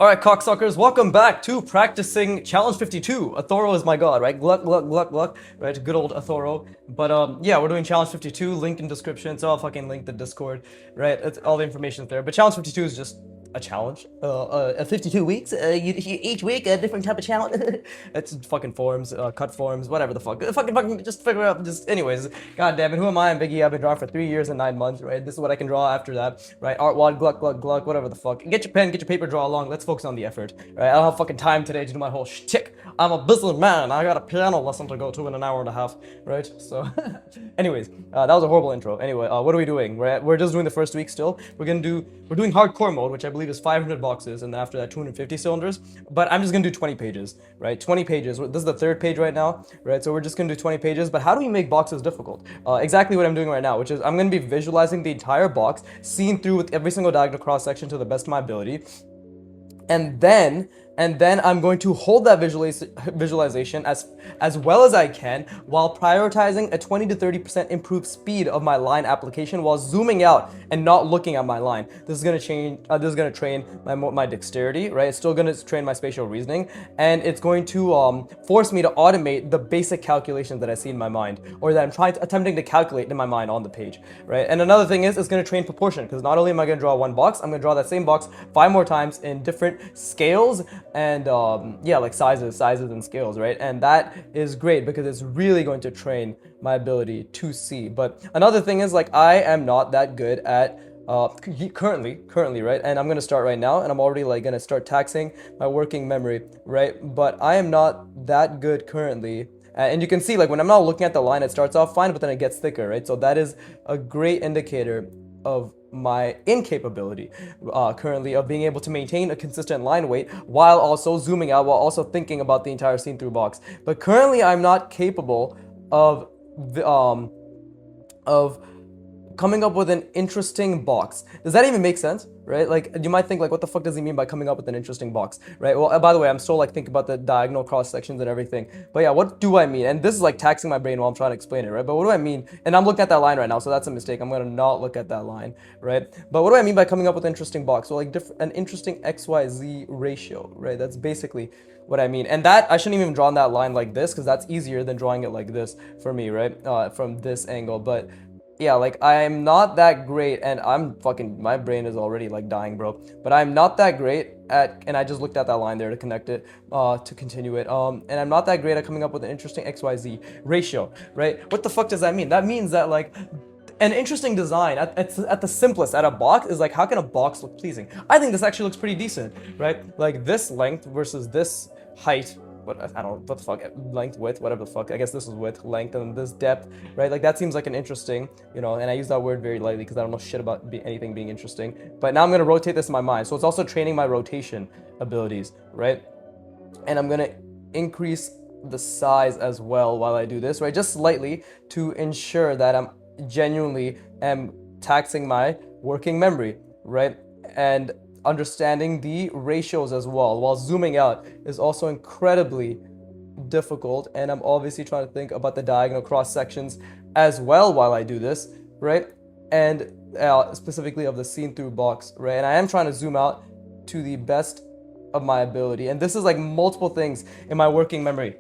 Alright, cocksuckers, welcome back to practicing challenge 52. Athoro is my god, right? Gluck, gluck, gluck, gluck, right? Good old Athoro. But, yeah, we're doing challenge 52, link in description, so I'll fucking link the Discord, right? It's, all the information's there. But challenge 52 is just a challenge. 52 weeks, each week, a different type of challenge. It's fucking forms, cut forms, whatever the fuck. Fucking, just figure out, just, anyways. God damn it, who am I? I'm Biggie, I've been drawing for 3 years and 9 months, right? This is what I can draw after that, right? Art wad, gluck, gluck, gluck, whatever the fuck. Get your pen, get your paper, draw along, let's focus on the effort, right? I don't have fucking time today to do my whole shtick. I'm a businessman, I got a piano lesson to go to in an hour and a half, right? So, anyways, that was a horrible intro. Anyway, what are we doing? We're just doing the first week still. We're doing hardcore mode, which I believe is 500 boxes, and after that 250 cylinders. But I'm just gonna do 20 pages, right? 20 pages. This is the third page right now, right? So we're just gonna do 20 pages. But how do we make boxes difficult? Exactly what I'm doing right now, which is I'm gonna be visualizing the entire box, seen through with every single diagonal cross section to the best of my ability, and then I'm going to hold that visualization as well as I can while prioritizing a 20 to 30% improved speed of my line application while zooming out and not looking at my line. This is gonna change. This is gonna train my dexterity, right? It's still gonna train my spatial reasoning, and it's going to force me to automate the basic calculations that I see in my mind, or that I'm attempting to calculate in my mind on the page, right? And another thing is it's gonna train proportion, because not only am I gonna draw one box, I'm gonna draw that same box 5 more times in different scales and yeah, like sizes and scales, right? And that is great because it's really going to train my ability to see. But another thing is, like, I am not that good at currently, right? And I'm gonna start right now, and I'm already like gonna start taxing my working memory, right? But I am not that good currently. And you can see, like, when I'm not looking at the line, it starts off fine, but then it gets thicker, right? So that is a great indicator of my incapability currently of being able to maintain a consistent line weight while also zooming out, while also thinking about the entire scene through box. But currently I'm not capable of of coming up with an interesting box. Does that even make sense? Right? Like, you might think, like, what the fuck does he mean by coming up with an interesting box? Right? Well, by the way, I'm still like thinking about the diagonal cross sections and everything. But yeah, what do I mean? And this is like taxing my brain while I'm trying to explain it, right? But what do I mean? And I'm looking at that line right now, so that's a mistake. I'm gonna not look at that line, right? But what do I mean by coming up with an interesting box? So like an interesting XYZ ratio, right? That's basically what I mean. And that, I shouldn't even draw that line like this, because that's easier than drawing it like this for me, right? From this angle. But yeah, like, I'm not that great, and my brain is already like dying, bro. But I'm not that great at, and I just looked at that line there to connect it, to continue it. And I'm not that great at coming up with an interesting XYZ ratio, right? What the fuck does that mean? That means that, like, an interesting design at the simplest at a box is like, how can a box look pleasing? I think this actually looks pretty decent, right? Like, this length versus this height. What, I don't know what the fuck, length, width, whatever the fuck. I guess this is width, length, and this depth, right? Like, that seems like an interesting, and I use that word very lightly because I don't know shit about anything being interesting. But now I'm gonna rotate this in my mind, so it's also training my rotation abilities, right? And I'm gonna increase the size as well while I do this, right? Just slightly, to ensure that I'm genuinely am taxing my working memory, right? And understanding the ratios as well while zooming out is also incredibly difficult, and I'm obviously trying to think about the diagonal cross sections as well while I do this, right? And specifically of the scene through box, right? And I am trying to zoom out to the best of my ability, and this is like multiple things in my working memory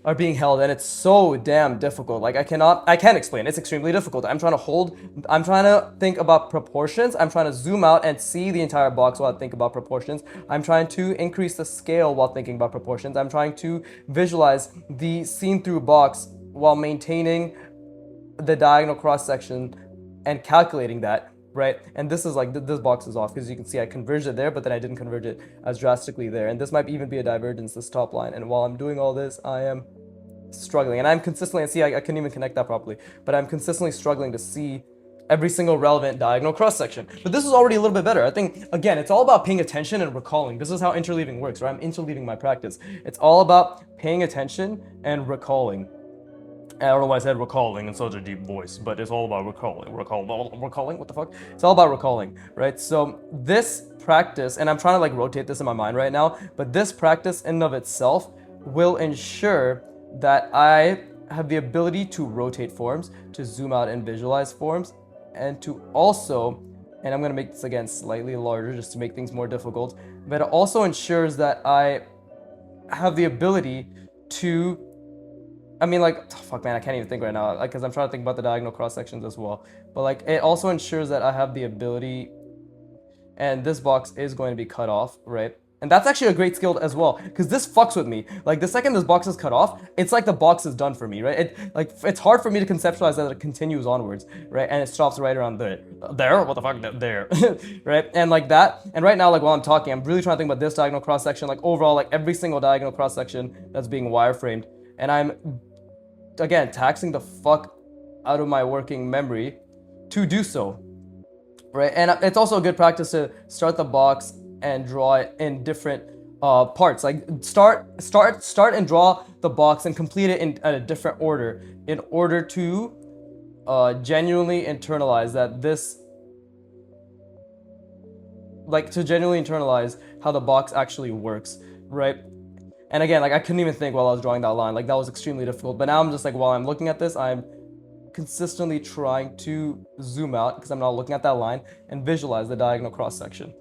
are being held, and it's so damn difficult. Like, I can't explain. It's extremely difficult. I'm trying to think about proportions. I'm trying to zoom out and see the entire box while I think about proportions. I'm trying to increase the scale while thinking about proportions. I'm trying to visualize the scene through box while maintaining the diagonal cross section and calculating that, right? And this is like, this box is off because you can see I converged it there, but then I didn't converge it as drastically there. And this might even be a divergence, this top line. And while I'm doing all this, I am struggling. And I'm consistently, and see, I couldn't even connect that properly, but I'm consistently struggling to see every single relevant diagonal cross section. But this is already a little bit better. I think, again, it's all about paying attention and recalling. This is how interleaving works, right? I'm interleaving my practice. It's all about paying attention and recalling. I don't know why I said recalling in such a deep voice, but it's all about recalling. Recalling? What the fuck? It's all about recalling, right? So this practice, and I'm trying to like rotate this in my mind right now, but this practice in and of itself will ensure that I have the ability to rotate forms, to zoom out and visualize forms, and to also, and I'm gonna make this again slightly larger just to make things more difficult, but it also ensures that I have the ability to, I mean, like, oh, fuck, man, I can't even think right now, because I'm trying to think about the diagonal cross sections as well. But like, it also ensures that I have the ability, and this box is going to be cut off, right? And that's actually a great skill as well, because this fucks with me. Like, the second this box is cut off, it's like the box is done for me, right? It's hard for me to conceptualize that it continues onwards, right? And it stops right around there. There? What the fuck? There. Right? And like that. And right now, like, while I'm talking, I'm really trying to think about this diagonal cross section, like, overall, like, every single diagonal cross section that's being wireframed. And I'm, again, taxing the fuck out of my working memory to do so. Right, and it's also a good practice to start the box and draw it in different parts. Like start and draw the box and complete it in a different order in order to genuinely internalize that this, like to genuinely internalize how the box actually works, right? And again, like I couldn't even think while I was drawing that line. Like that was extremely difficult. But now I'm just like, while I'm looking at this, I'm consistently trying to zoom out because I'm not looking at that line and visualize the diagonal cross section.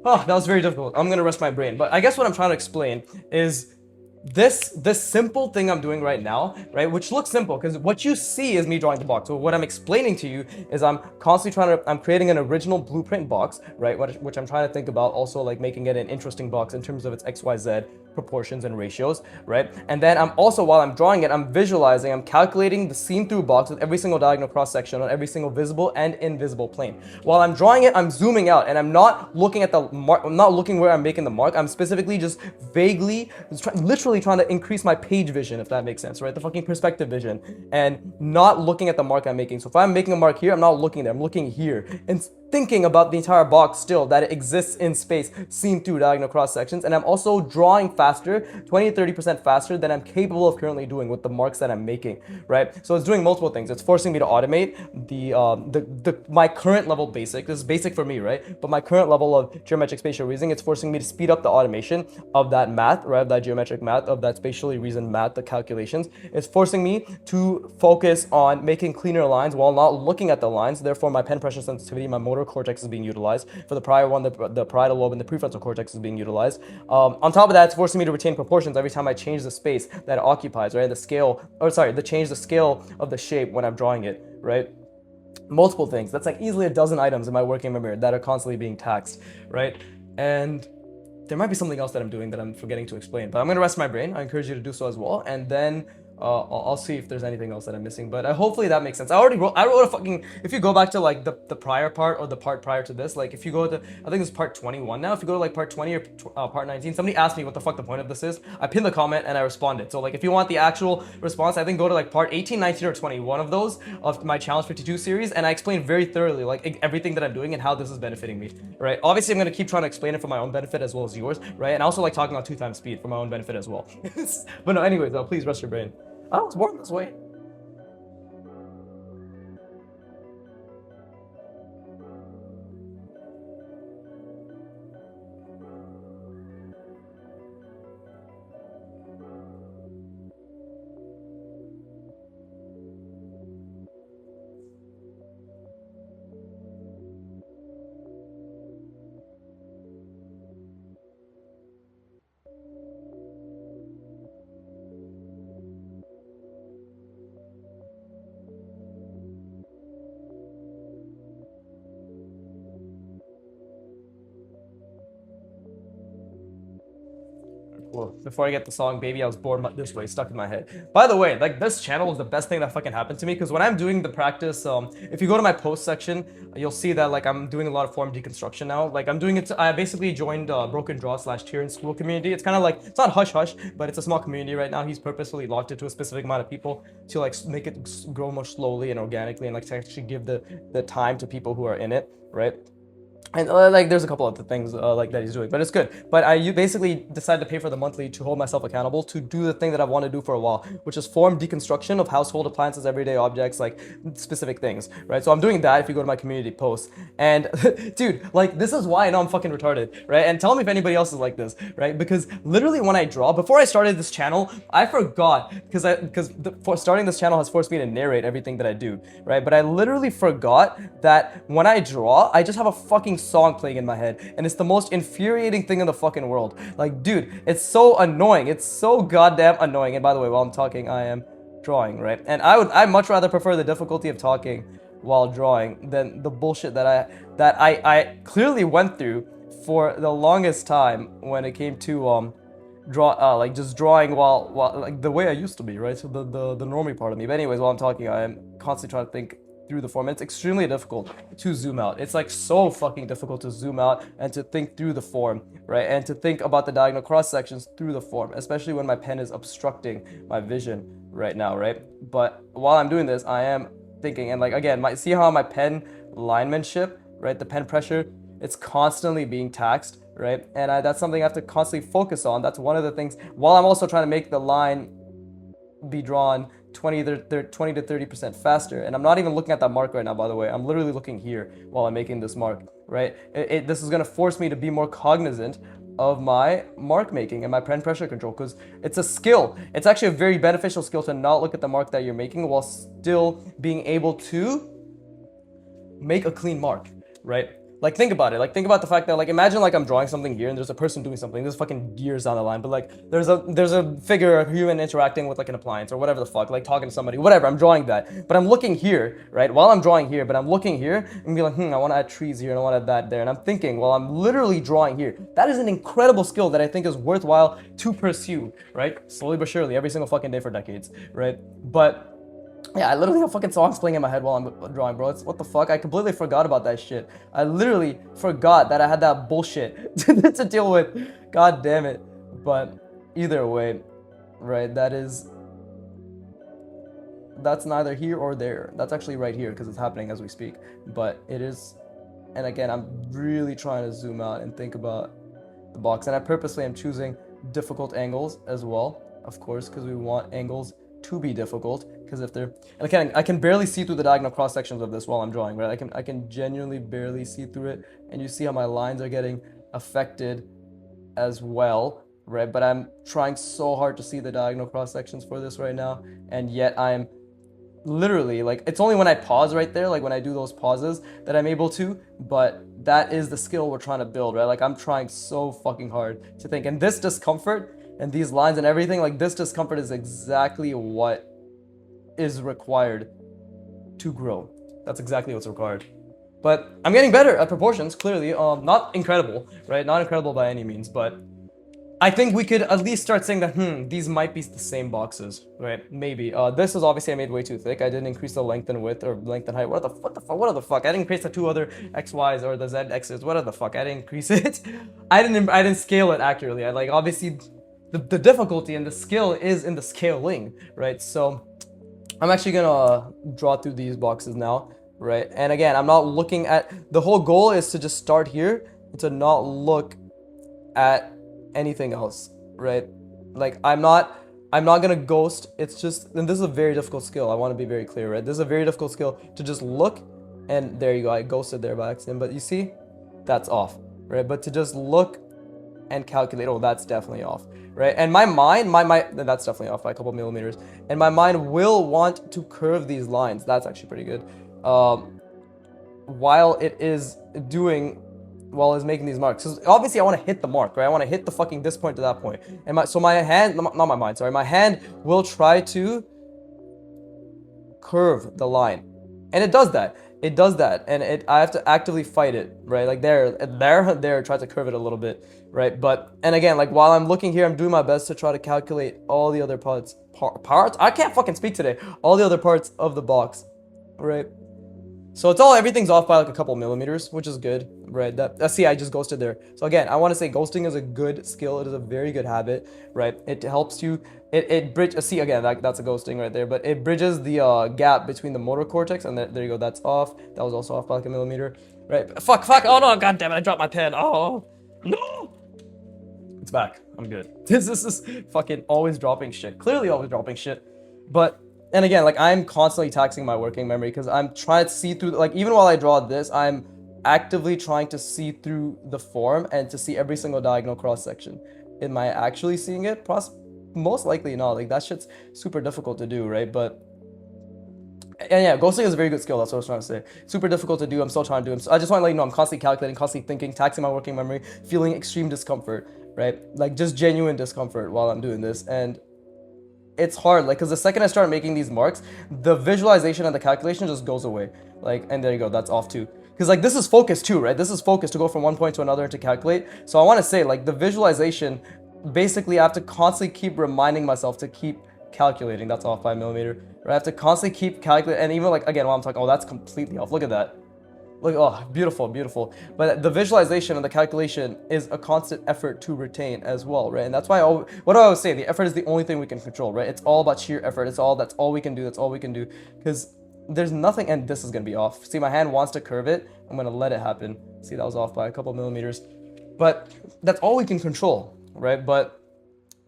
Oh, that was very difficult. I'm gonna rest my brain. But I guess what I'm trying to explain is this simple thing I'm doing right now, right, which looks simple because what you see is me drawing the box. So what I'm explaining to you is I'm constantly I'm creating an original blueprint box, right, which I'm trying to think about also like making it an interesting box in terms of its XYZ proportions and ratios, right? And then I'm also, while I'm drawing it, I'm visualizing, I'm calculating the seen through box with every single diagonal cross section on every single visible and invisible plane. While I'm drawing it, I'm zooming out and I'm not looking at the mark, I'm not looking where I'm making the mark. I'm specifically just vaguely, literally trying to increase my page vision, if that makes sense, right? The fucking perspective vision, and not looking at the mark I'm making. So if I'm making a mark here, I'm not looking there, I'm looking here and thinking about the entire box still, that it exists in space, seen through diagonal cross sections. And I'm also drawing faster, 20 to 30% faster than I'm capable of currently doing with the marks that I'm making, right? So it's doing multiple things. It's forcing me to automate my current level basic. This is basic for me, right? But my current level of geometric spatial reasoning, it's forcing me to speed up the automation of that math, right? Of that geometric math, of that spatially reasoned math, the calculations. It's forcing me to focus on making cleaner lines while not looking at the lines. Therefore, my pen pressure sensitivity, my motor cortex is being utilized. For the prior one, the parietal lobe and the prefrontal cortex is being utilized. On top of that, it's forcing me to retain proportions every time I change the space that it occupies, right? The scale, or sorry, change the scale of the shape when I'm drawing it, right? Multiple things. That's like easily a dozen items in my working memory that are constantly being taxed, right? And there might be something else that I'm doing that I'm forgetting to explain, but I'm gonna rest my brain. I encourage you to do so as well, and then I'll see if there's anything else that I'm missing, but hopefully that makes sense. I wrote a fucking, if you go back to like the prior part or the part prior to this, like if you go to, I think it's part 21 now, if you go to like part 20 or part 19, somebody asked me what the fuck the point of this is. I pinned the comment and I responded. So like if you want the actual response, I think go to like part 18, 19 or 20, one of those of my Challenge 52 series, and I explained very thoroughly like everything that I'm doing and how this is benefiting me, right? Obviously I'm going to keep trying to explain it for my own benefit as well as yours, right? And I also like talking on 2x speed for my own benefit as well. But no, anyways, please rest your brain. I was born this way. Well, before I get the song Baby I Was Born This Way stuck in my head. By the way, like this channel is the best thing that fucking happened to me, because when I'm doing the practice, if you go to my post section, you'll see that like I'm doing a lot of form deconstruction now. Like I'm doing it, I basically joined Broken Draw / Tear in School community. It's kind of like, it's not hush hush, but it's a small community right now. He's purposefully locked it to a specific amount of people to like make it grow more slowly and organically, and like to actually give the time to people who are in it, right? And like there's a couple other things like that he's doing, but it's good. But you basically decided to pay for the monthly to hold myself accountable to do the thing that I've wanted to do for a while, which is form deconstruction of household appliances, everyday objects, like specific things, right? So I'm doing that if you go to my community post. And dude, like this is why I know I'm fucking retarded, right? And tell me if anybody else is like this, right? Because literally when I draw, before I started this channel, I forgot, because starting this channel has forced me to narrate everything that I do, right? But I literally forgot that when I draw, I just have a fucking fucking song playing in my head, and it's the most infuriating thing in the fucking world. Like, dude, it's so annoying. It's so goddamn annoying. And by the way, while I'm talking, I am drawing, right? And I much rather prefer the difficulty of talking while drawing than the bullshit that I clearly went through for the longest time when it came to like just drawing while like the way I used to be, right? So the normie part of me. But anyways, while I'm talking, I am constantly trying to think through the form. It's extremely difficult to zoom out. It's like so fucking difficult to zoom out and to think through the form, right? And to think about the diagonal cross sections through the form, especially when my pen is obstructing my vision right now, right? But while I'm doing this, I am thinking, and like again, see how my pen linemanship, right? The pen pressure, it's constantly being taxed, right? And that's something I have to constantly focus on. That's one of the things, while I'm also trying to make the line be drawn 20 to 30% faster. And I'm not even looking at that mark right now, by the way. I'm literally looking here while I'm making this mark, right? This is gonna force me to be more cognizant of my mark making and my pen pressure control, because it's a skill. It's actually a very beneficial skill to not look at the mark that you're making while still being able to make a clean mark, right? Like, think about it. Like, think about the fact that, like, imagine, like, I'm drawing something here and there's a person doing something. There's fucking years down the line, but, like, there's a figure, a human interacting with, like, an appliance or whatever the fuck, like, talking to somebody, whatever. I'm drawing that. But I'm looking here, right? While I'm drawing here, but I'm looking here and be like, I want to add trees here and I want to add that there. And I'm thinking while I'm literally drawing here. That is an incredible skill that I think is worthwhile to pursue, right? Slowly but surely, every single fucking day for decades, right? But yeah, I literally have fucking songs playing in my head while I'm drawing, bro. It's what the fuck? I completely forgot about that shit. I literally forgot that I had that bullshit to deal with. God damn it. But either way, right, that's neither here or there. That's actually right here because it's happening as we speak. But it is, and again, I'm really trying to zoom out and think about the box. And I purposely am choosing difficult angles as well, of course, because we want angles to be difficult, because if they're, and I can barely see through the diagonal cross sections of this while I'm drawing, right? I can genuinely barely see through it, and you see how my lines are getting affected as well, right? But I'm trying so hard to see the diagonal cross sections for this right now, and yet I'm literally, like, it's only when I pause right there, like when I do those pauses, that I'm able to, but that is the skill we're trying to build, right? Like, I'm trying so fucking hard to think, and this discomfort and these lines and everything, like, this discomfort is exactly what is required to grow. That's exactly what's required. But I'm getting better at proportions, clearly. Not incredible, right? Not incredible by any means, but I think we could at least start saying that, these might be the same boxes, right? Maybe. This is obviously I made way too thick. I didn't increase the length and width, or length and height. What the fuck? I didn't increase the two other XYs or the ZXs. What the fuck? I didn't increase it. I didn't scale it accurately. I, like, obviously the difficulty and the skill is in the scaling, right? So I'm actually gonna draw through these boxes now, right? And again, I'm not looking at, the whole goal is to just start here and to not look at anything else, right? Like, I'm not gonna ghost. It's just, and this is a very difficult skill. I want to be very clear, right? This is a very difficult skill to just look, and there you go. I ghosted there by accident, but you see, that's off, right? But to just look and calculate, oh, that's definitely off, right? And my mind, that's definitely off by a couple millimeters, and my mind will want to curve these lines. That's actually pretty good. While it's making these marks, because obviously I want to hit the mark, right? I want to hit the fucking this point to that point, and my hand will try to curve the line, and it does that. And I have to actively fight it, right? Like there, try to curve it a little bit, right? But, and again, like, while I'm looking here, I'm doing my best to try to calculate all the other parts. I can't fucking speak today. All the other parts of the box, right? So everything's off by like a couple millimeters, which is good, right? See, I just ghosted there. So again, I want to say ghosting is a good skill. It is a very good habit, right? It helps you. See, again, that's a ghosting right there, but it bridges the gap between the motor cortex, and there you go. That's off. That was also off by like a millimeter, right? Fuck. Oh no, god damn it! I dropped my pen. Oh no. It's back. I'm good. This is fucking always dropping shit. Clearly always dropping shit, but. And again, like, I'm constantly taxing my working memory because I'm trying to see through, like, even while I draw this, I'm actively trying to see through the form and to see every single diagonal cross section. Am I actually seeing it? Most likely not. Like, that shit's super difficult to do, right? But And yeah, ghosting is a very good skill. That's what I was trying to say. Super difficult to do. I'm still trying to do. I just want to let you know I'm constantly calculating, constantly thinking, taxing my working memory, feeling extreme discomfort, right? Like just genuine discomfort while I'm doing this. And it's hard, like, because the second I start making these marks, the visualization and the calculation just goes away. Like, and there you go, that's off too. Because like this is focus too, right? This is focus to go from one point to another and to calculate. So I want to say like the visualization, basically I have to constantly keep reminding myself to keep calculating. That's off by a millimeter. Right? I have to constantly keep calculating, and even like again while I'm talking, oh that's completely off. Look at that. Look, oh, beautiful, beautiful. But the visualization and the calculation is a constant effort to retain as well, right? And that's why what do I always say? The effort is the only thing we can control, right? It's all about sheer effort. That's all we can do. That's all we can do. Because there's nothing, and this is gonna be off. See, my hand wants to curve it. I'm gonna let it happen. See, that was off by a couple millimeters. But that's all we can control, right? But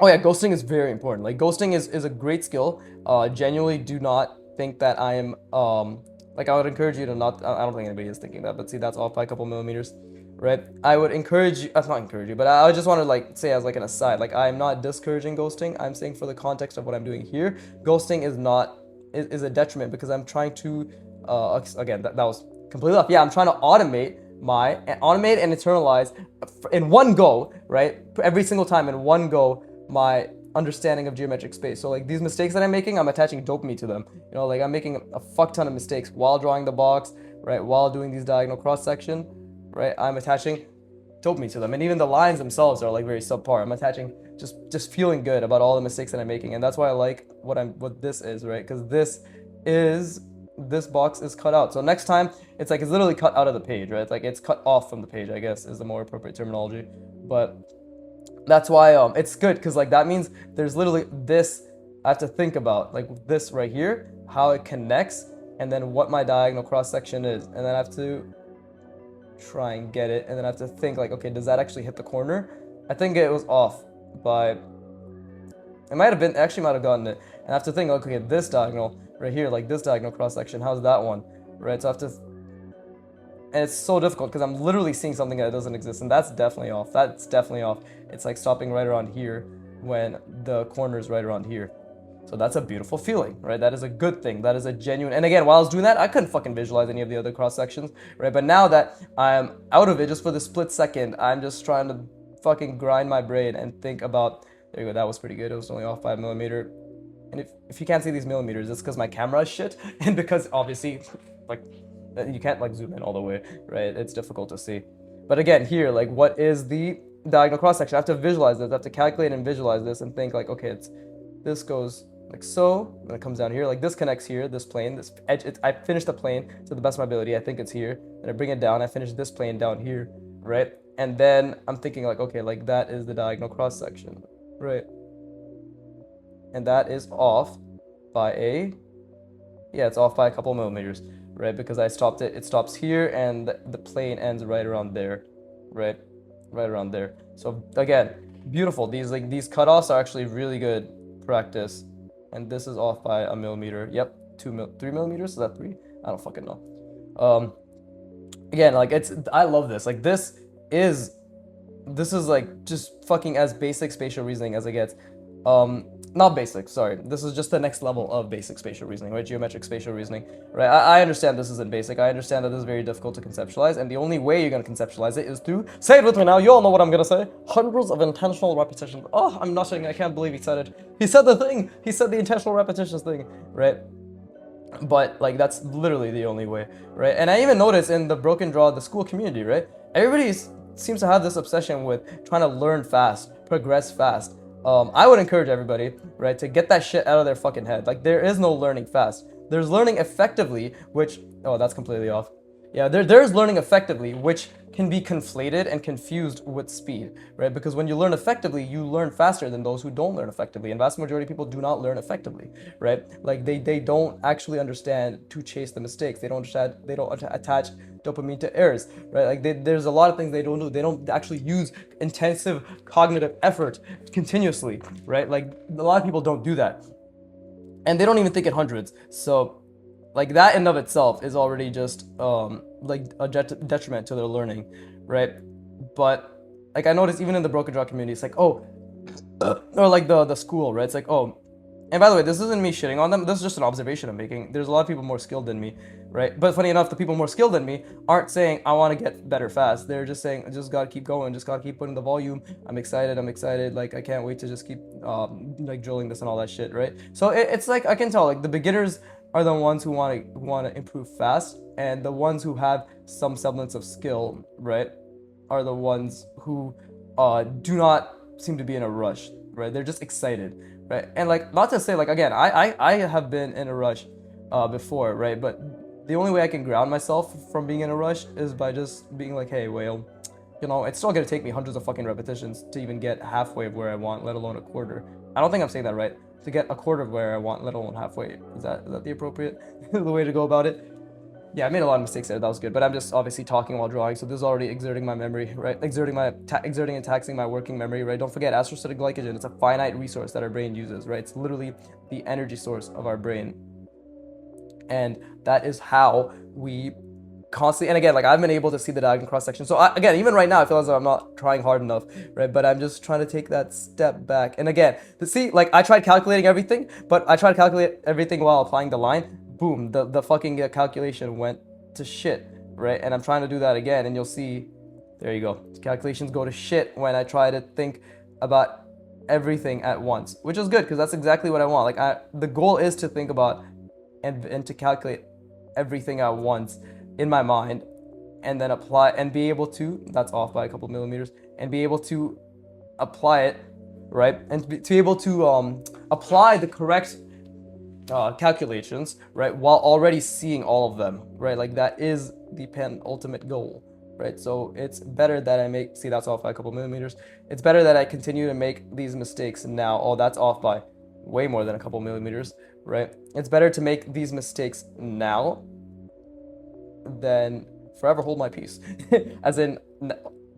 oh yeah, ghosting is very important. Like ghosting is a great skill. Genuinely do not think that I am like I would encourage you to not. I don't think anybody is thinking that, but see that's off by a couple millimeters, right? I would encourage you. That's not encourage you, but I just want to like say as like an aside, like I'm not discouraging ghosting. I'm saying for the context of what I'm doing here, ghosting is not is a detriment because I'm trying to again that was completely off. Yeah, I'm trying to automate and internalize in one go, right? Every single time in one go my understanding of geometric space. So like these mistakes that I'm making, I'm attaching dopamine to them. You know, like I'm making a fuck ton of mistakes while drawing the box, right? While doing these diagonal cross section, right? I'm attaching dopamine to them, and even the lines themselves are like very subpar. I'm attaching just feeling good about all the mistakes that I'm making, and that's why I like what this is, right? Because this box is cut out. So next time it's like it's literally cut out of the page, right? It's like it's cut off from the page, I guess is the more appropriate terminology. But that's why it's good because like that means there's literally this I have to think about, like this right here, how it connects, and then what my diagonal cross section is, and then I have to try and get it, and then I have to think like, okay, does that actually hit the corner? I think it was off by it might have been actually might have gotten it, and I have to think like, okay, this diagonal right here, like this diagonal cross section, how's that one, right? So I have to, and it's so difficult because I'm literally seeing something that doesn't exist, and that's definitely off. That's definitely off. It's like stopping right around here when the corner is right around here. So that's a beautiful feeling, right? That is a good thing. That is a genuine, and again, while I was doing that, I couldn't fucking visualize any of the other cross sections, right? But now that I'm out of it just for the split second, I'm just trying to fucking grind my brain and think about, there you go, that was pretty good. It was only off by a millimeter. And if you can't see these millimeters, it's because my camera is shit, and because obviously, like, you can't like zoom in all the way, right? It's difficult to see. But again, here, like, what is the diagonal cross section? I have to visualize this. I have to calculate and visualize this and think like, okay, this goes like so, and it comes down here. Like this connects here, this plane, this edge. I finish the plane to the best of my ability. I think it's here. Then I bring it down. I finish this plane down here, right? And then I'm thinking like, okay, like that is the diagonal cross section, right? And that is off by it's off by a couple millimeters, right? Because I stopped it. It stops here, and the plane ends right around there, right? Right around there. So again, beautiful. These cutoffs are actually really good practice. And this is off by a millimeter. Yep, 3 millimeters. Is that 3? I don't fucking know. Again, like I love this. Like this is like just fucking as basic spatial reasoning as it gets. Not basic, sorry. This is just the next level of basic spatial reasoning, right? Geometric spatial reasoning, right? I understand this isn't basic. I understand that this is very difficult to conceptualize, and the only way you're going to conceptualize it is through, say it with me now, you all know what I'm going to say, hundreds of intentional repetitions. Oh, I'm nothing. I can't believe he said it. He said the thing. He said the intentional repetitions thing, right? But like that's literally the only way, right? And I even noticed in the Broken Draw, the school community, right? Everybody seems to have this obsession with trying to learn fast, progress fast. I would encourage everybody, right, to get that shit out of their fucking head. Like, there is no learning fast. There's learning effectively, which, oh, that's completely off. Yeah, there's learning effectively, which can be conflated and confused with speed, right? Because when you learn effectively, you learn faster than those who don't learn effectively. And vast majority of people do not learn effectively, right? Like they don't actually understand to chase the mistakes. They don't attach dopamine to errors, right? Like there's a lot of things they don't do. They don't actually use intensive cognitive effort continuously, right? Like a lot of people don't do that. And they don't even think in hundreds. So like that in of itself is already just like a detriment to their learning, right? But like I noticed even in the Broken Draw community, it's like, oh, or like the school, right? It's like, oh, And by the way, this isn't me shitting on them. This is just an observation I'm making. There's a lot of people more skilled than me, right? But funny enough, the people more skilled than me aren't saying I want to get better fast. They're just saying I just gotta keep going, just gotta keep putting the volume. I'm excited. I'm excited. Like I can't wait to just keep like drilling this and all that shit, right? So it's like I can tell like the beginners are the ones who want to improve fast, and the ones who have some semblance of skill, right, are the ones who do not seem to be in a rush, right? They're just excited, right? And like, not to say like again, I have been in a rush before, right? But the only way I can ground myself from being in a rush is by just being like, hey, whale, you know, it's still gonna take me hundreds of fucking repetitions to even get halfway of where I want, let alone a quarter. I don't think I'm saying that right. To get a quarter of where I want, let alone halfway. Is that the appropriate the way to go about it? Yeah, I made a lot of mistakes there. That was good, but I'm just obviously talking while drawing, so this is already exerting my memory, right? Exerting and taxing my working memory, right? Don't forget, astrocytic glycogen. It's a finite resource that our brain uses, right? It's literally the energy source of our brain, and that is how we constantly. And again, like I've been able to see the diagonal cross section. So again, even right now, I feel as though I'm not trying hard enough, right? But I'm just trying to take that step back. And again, to see, like I tried calculating everything, but I tried to calculate everything while applying the line. Boom, the fucking calculation went to shit, right? And I'm trying to do that again, and you'll see, there you go. Calculations go to shit when I try to think about everything at once, which is good because that's exactly what I want. Like the goal is to think about and to calculate everything at once in my mind, and then apply and be able to, that's off by a couple millimeters, and be able to apply it, right? And to be able to apply the correct calculations, right, while already seeing all of them, right? Like that is the penultimate goal, right? So it's better that I make, see, that's off by a couple millimeters. It's better that I continue to make these mistakes now. Oh, that's off by way more than a couple millimeters, right? It's better to make these mistakes now than forever hold my peace. As in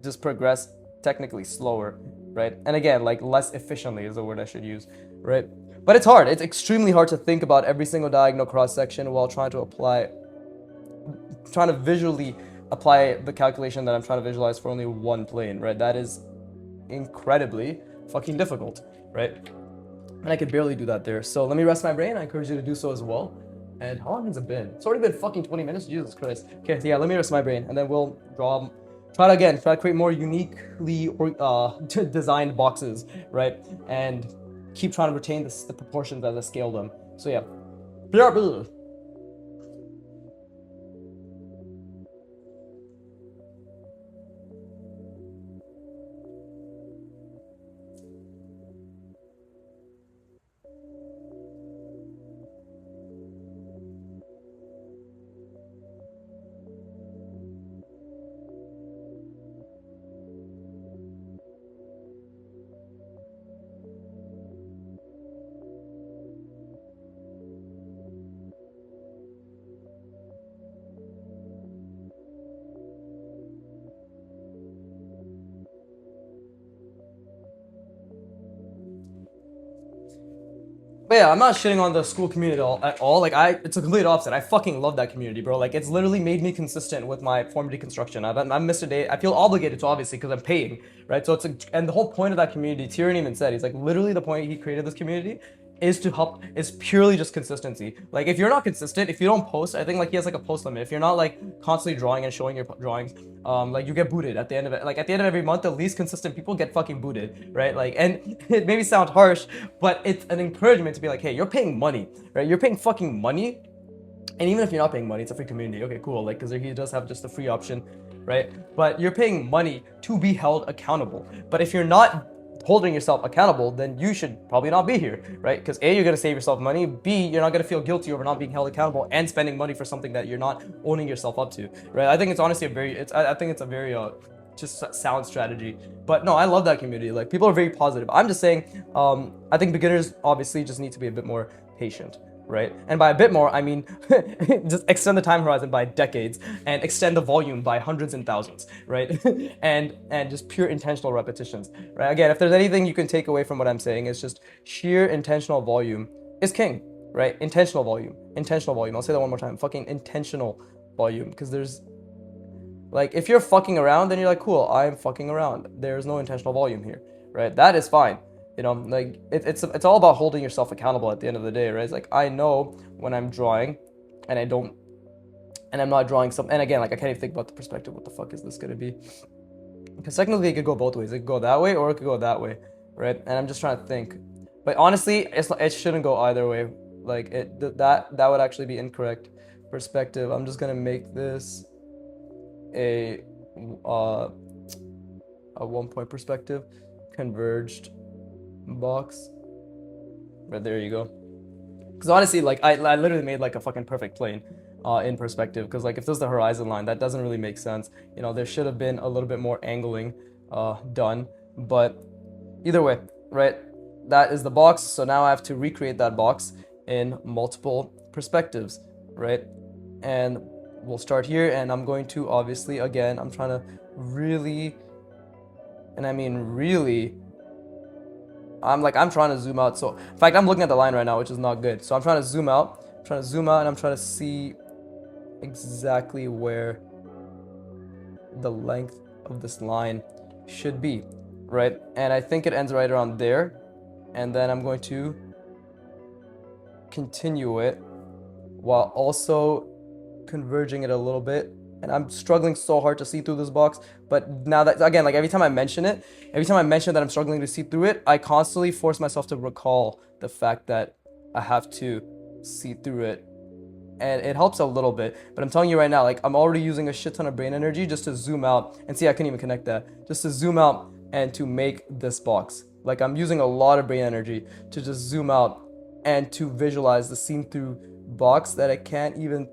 just progress technically slower, right? And again, like less efficiently is the word I should use, right? But it's hard. It's extremely hard to think about every single diagonal cross section while trying to visually apply the calculation that I'm trying to visualize for only one plane, right? That is incredibly fucking difficult, right? And I could barely do that there. So let me rest my brain. I encourage you to do so as well. And how long has it been? It's already been fucking 20 minutes. Jesus Christ. Okay, so yeah, let me rest my brain, and then we'll try to create more uniquely designed boxes, right? And keep trying to retain the proportions as I scale them. So yeah. BRB. But yeah, I'm not shitting on the school community at all. Like it's a complete opposite. I fucking love that community, bro. Like it's literally made me consistent with my form deconstruction. I've missed a day. I feel obligated to, obviously, because I'm paying, right? So and the whole point of that community, Tyrion even said, he's like, literally the point he created this community is to help, is purely just consistency. Like if you're not consistent, if you don't post, I think like he has like a post limit. If you're not like constantly drawing and showing your drawings, like you get booted at the end of it. Like at the end of every month, the least consistent people get fucking booted, right? Like, and it maybe sound harsh, but it's an encouragement to be like, hey, you're paying money, right? You're paying fucking money. And even if you're not paying money, it's a free community. Okay, cool. Like, because he does have just a free option, right? But you're paying money to be held accountable. But if you're not holding yourself accountable, then you should probably not be here, right? Because A, you're gonna save yourself money. B, you're not gonna feel guilty over not being held accountable and spending money for something that you're not owning yourself up to, right? I think it's honestly I think it's a very just sound strategy. But no, I love that community. Like people are very positive. I'm just saying, I think beginners obviously just need to be a bit more patient, right? And by a bit more, I mean just extend the time horizon by decades and extend the volume by hundreds and thousands, right? and just pure intentional repetitions, right? Again, if there's anything you can take away from what I'm saying, it's just sheer intentional volume is king, right? Intentional volume. I'll say that one more time. Fucking intentional volume, because there's like, if you're fucking around, then you're like, cool, I'm fucking around. There's no intentional volume here, right? That is fine. You know, like it's all about holding yourself accountable at the end of the day, right? It's like I know when I'm drawing, and I'm not drawing something. And again, like I can't even think about the perspective. What the fuck is this gonna be? Because technically, it could go both ways. It could go that way, or it could go that way, right? And I'm just trying to think. But honestly, it shouldn't go either way. Like that would actually be incorrect perspective. I'm just gonna make this a uh, a 1 point perspective, converged box. But there you go. Because honestly, like I literally made like a fucking perfect plane in perspective. Because like if this is the horizon line, that doesn't really make sense. You know, there should have been a little bit more angling done. But either way, right? That is the box. So now I have to recreate that box in multiple perspectives, right? And we'll start here. And I'm going to obviously, again, I'm trying to really, and I mean really, I'm trying to zoom out. So in fact, I'm looking at the line right now, which is not good. So I'm trying to zoom out. And I'm trying to see exactly where the length of this line should be, right? And I think it ends right around there. And then I'm going to continue it while also converging it a little bit. And I'm struggling so hard to see through this box. But now that, again, like every time I mention that I'm struggling to see through it, I constantly force myself to recall the fact that I have to see through it. And it helps a little bit. But I'm telling you right now, like I'm already using a shit ton of brain energy just to zoom out. And see, I couldn't even connect that. Just to zoom out and to make this box. Like I'm using a lot of brain energy to just zoom out and to visualize the seen-through box that I can't even,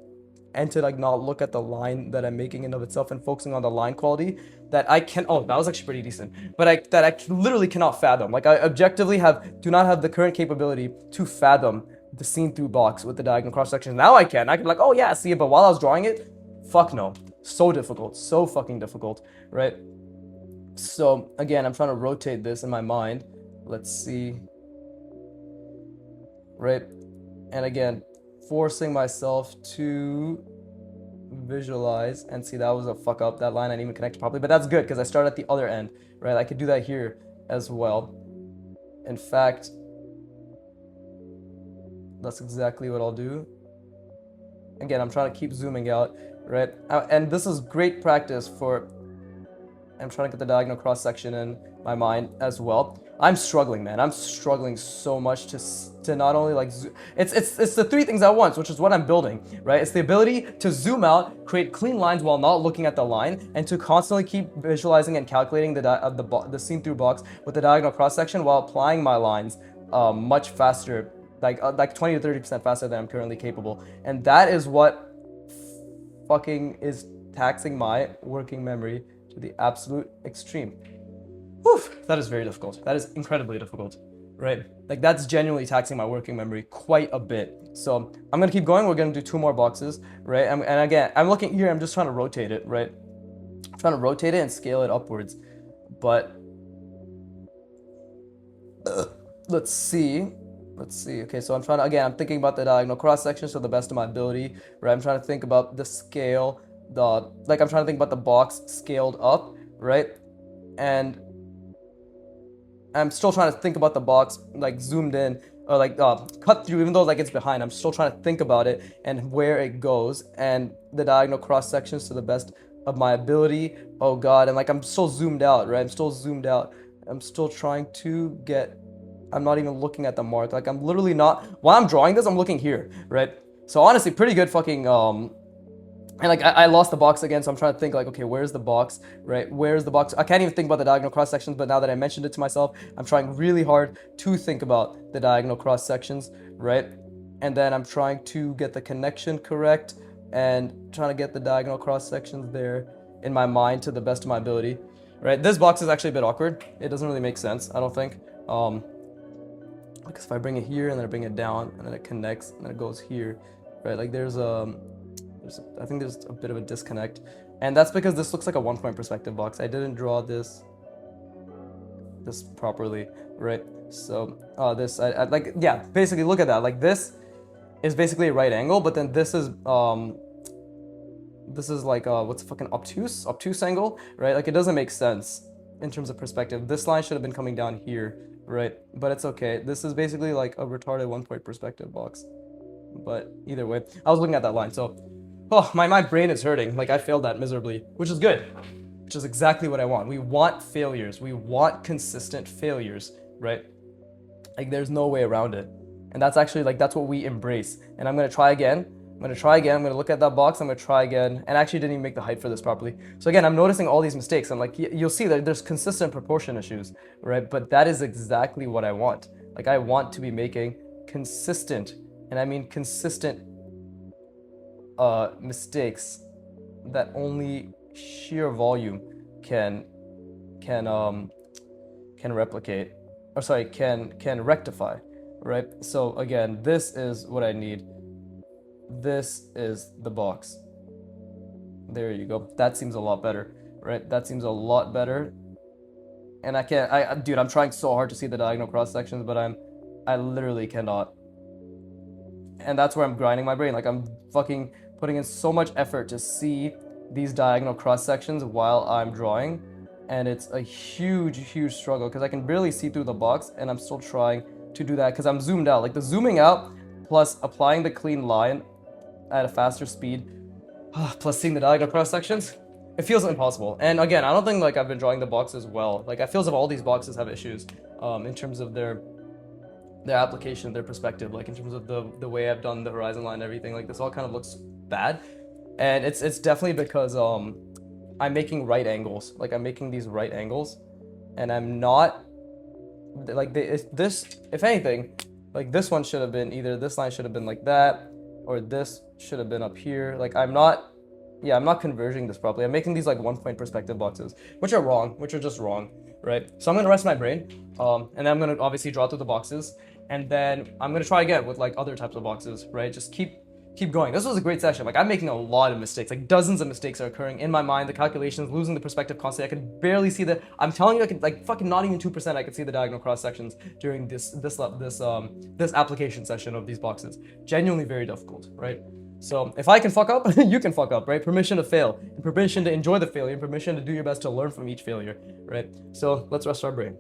and to like not look at the line that I'm making in of itself and focusing on the line quality that I can. Oh, that was actually pretty decent. But I literally cannot fathom. Like I objectively do not have the current capability to fathom the seen-through box with the diagonal cross sections. Now I can like, oh yeah, see it. But while I was drawing it, fuck no, so difficult, so fucking difficult, right? So again, I'm trying to rotate this in my mind. Let's see, right? And again, forcing myself to visualize and see. That was a fuck up. That line I didn't even connect properly, but that's good because I started at the other end, right? I could do that here as well. In fact, that's exactly what I'll do. Again, I'm trying to keep zooming out, right? And this is great practice for, I'm trying to get the diagonal cross section in my mind as well. I'm struggling, man. I'm struggling so much to not only like it's the three things at once, which is what I'm building, right? It's the ability to zoom out, create clean lines while not looking at the line, and to constantly keep visualizing and calculating the seen through box with the diagonal cross section while applying my lines much faster, like 20 to 30% faster than I'm currently capable. And that is what fucking is taxing my working memory to the absolute extreme. Whew, that is very difficult. That is incredibly difficult, right? Like that's genuinely taxing my working memory quite a bit. So I'm gonna keep going. We're gonna do 2 more boxes, right? And again, I'm looking here. I'm just trying to rotate it, right? I'm trying to rotate it and scale it upwards. But let's see. Okay, so I'm thinking about the diagonal cross sections to the best of my ability, right? I'm trying to think about the scale, I'm trying to think about the box scaled up, right? And I'm still trying to think about the box like zoomed in or like cut through, even though like it's behind. I'm still trying to think about it and where it goes and the diagonal cross sections to the best of my ability. Oh god, and like I'm still zoomed out, right? I'm still trying to get, I'm not even looking at the mark. Like I'm literally not, while I'm drawing this, I'm looking here, right? So honestly, pretty good fucking and like I lost the box again, so I'm trying to think like, okay, where's the box, right? Where's the box? I can't even think about the diagonal cross sections, but now that I mentioned it to myself, I'm trying really hard to think about the diagonal cross sections, right? And then I'm trying to get the connection correct and trying to get the diagonal cross sections there in my mind to the best of my ability, right? This box is actually a bit awkward. It doesn't really make sense, I don't think. Because if I bring it here and then I bring it down and then it connects and then it goes here, right? Like I think there's a bit of a disconnect, and that's because this looks like a 1-point perspective box. I didn't draw this properly, right? So this, I like, yeah, basically look at that. Like this is basically a right angle, but then this is like what's a fucking obtuse angle, right? Like it doesn't make sense in terms of perspective. This line should have been coming down here, right? But it's okay. This is basically like a retarded 1 point perspective box. But either way, I was looking at that line, so oh, my brain is hurting. Like I failed that miserably, which is good, which is exactly what I want. We want failures. We want consistent failures, right? Like there's no way around it. And that's actually like that's what we embrace. And I'm gonna try again. I'm gonna try again. I'm gonna look at that box. I'm gonna try again. And I actually didn't even make the height for this properly. So again, I'm noticing all these mistakes. I'm like, you'll see that there's consistent proportion issues, right? But that is exactly what I want. Like I want to be making consistent, and I mean consistent mistakes that only sheer volume can can um can replicate, or sorry, can rectify, right? So again, this is what I need. This is the box. There you go. That seems a lot better, right? That seems a lot better. And I can't, dude, I'm trying so hard to see the diagonal cross sections, but I literally cannot. And that's where I'm grinding my brain. Like I'm fucking putting in so much effort to see these diagonal cross sections while I'm drawing, and it's a huge struggle because I can barely see through the box, and I'm still trying to do that because I'm zoomed out. Like the zooming out plus applying the clean line at a faster speed plus seeing the diagonal cross sections, it feels impossible. And again, I don't think like I've been drawing the boxes well. Like I feel as if all these boxes have issues in terms of their application, their perspective, like in terms of the way I've done the horizon line and everything. Like this all kind of looks bad, and it's definitely because I'm making right angles. Like I'm making these right angles, and I'm not like this. If anything, like this one should have been either this line should have been like that, or this should have been up here. Like I'm not. Yeah, I'm not converging this properly. I'm making these like 1 point perspective boxes, which are wrong, which are just wrong, right? So I'm gonna rest my brain, and then I'm gonna obviously draw through the boxes, and then I'm gonna try again with like other types of boxes, right? Just keep going. This was a great session. Like I'm making a lot of mistakes. Like dozens of mistakes are occurring in my mind. The calculations, losing the perspective constantly. I could barely see the. I'm telling you, I could like fucking not even 2%. I could see the diagonal cross sections during this application session of these boxes. Genuinely very difficult, right? So if I can fuck up, you can fuck up, right? Permission to fail, and permission to enjoy the failure, and permission to do your best to learn from each failure, right? So let's rest our brain.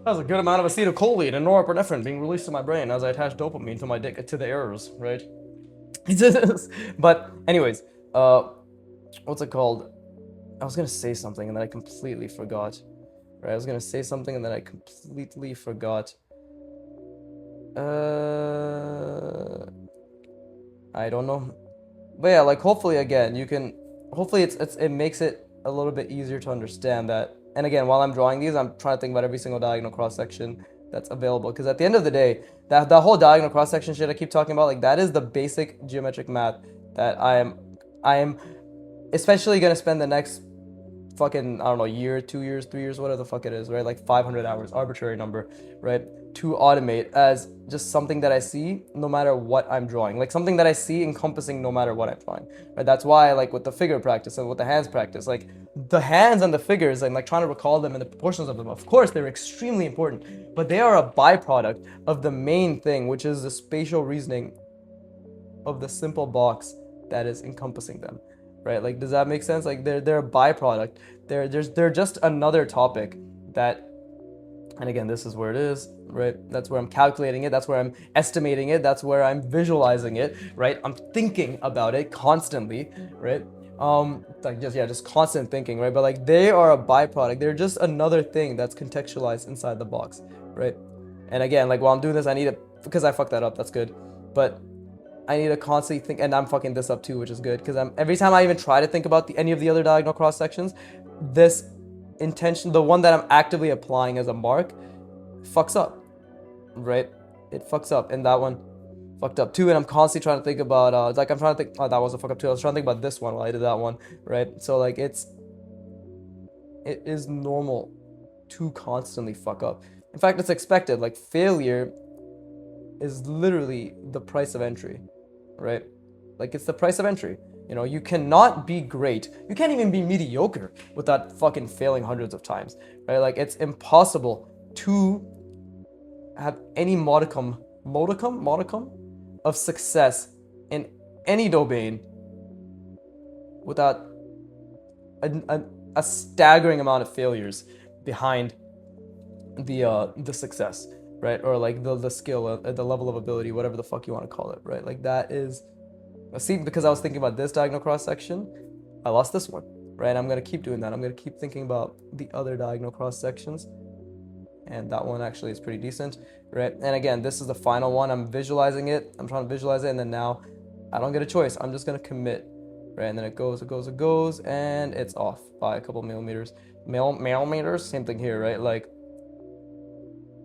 That was a good amount of acetylcholine and norepinephrine being released to my brain as I attach dopamine to my dick to the errors, right? But anyways, what's it called? I was gonna say something and then I completely forgot. Right, I was gonna say something and then I completely forgot. I don't know. But yeah, like hopefully again, you can hopefully it makes it a little bit easier to understand that. And again, while I'm drawing these, I'm trying to think about every single diagonal cross section that's available, because at the end of the day, that whole diagonal cross section shit I keep talking about, like that is the basic geometric math that I am especially gonna spend the next fucking, I don't know, year, 2 years, 3 years, whatever the fuck it is, right? Like 500 hours, arbitrary number, right? To automate as just something that I see no matter what I'm drawing. Like something that I see encompassing no matter what I'm drawing, right? That's why, like with the figure practice and with the hands practice, like the hands and the figures and like trying to recall them and the proportions of them, of course, they're extremely important, but they are a byproduct of the main thing, which is the spatial reasoning of the simple box that is encompassing them, right? Like, does that make sense? Like, they're a byproduct. They're just another topic that, and again, this is where it is, right? That's where I'm calculating it. That's where I'm estimating it. That's where I'm visualizing it, right? I'm thinking about it constantly, right? Like just constant thinking, right? But like they are a byproduct. They're just another thing that's contextualized inside the box, right? And again, like while I'm doing this, I need to, because I fucked that up. That's good, but I need to constantly think, and I'm fucking this up too, which is good, because every time I even try to think about any of the other diagonal cross sections, this intention, the one that I'm actively applying as a mark, fucks up, right? It fucks up, and that one fucked up too. And I'm constantly trying to think about, like I'm trying to think, oh, that was a fuck up too. I was trying to think about this one while I did that one, right? So like it is normal to constantly fuck up. In fact, it's expected. Like failure is literally the price of entry, right? Like it's the price of entry. You know, you cannot be great. You can't even be mediocre without fucking failing hundreds of times, right? Like it's impossible to have any modicum of success in any domain without a staggering amount of failures behind the success, right? Or like the skill, the level of ability, whatever the fuck you want to call it, right? Like that is, see, because I was thinking about this diagonal cross section, I lost this one, right? I'm gonna keep doing that. I'm gonna keep thinking about the other diagonal cross sections, and that one actually is pretty decent, right? And again, this is the final one. I'm visualizing it. I'm trying to visualize it, and then now I don't get a choice. I'm just gonna commit, right? And then it goes, and it's off by a couple millimeters. Millimeters, same thing here, right? Like,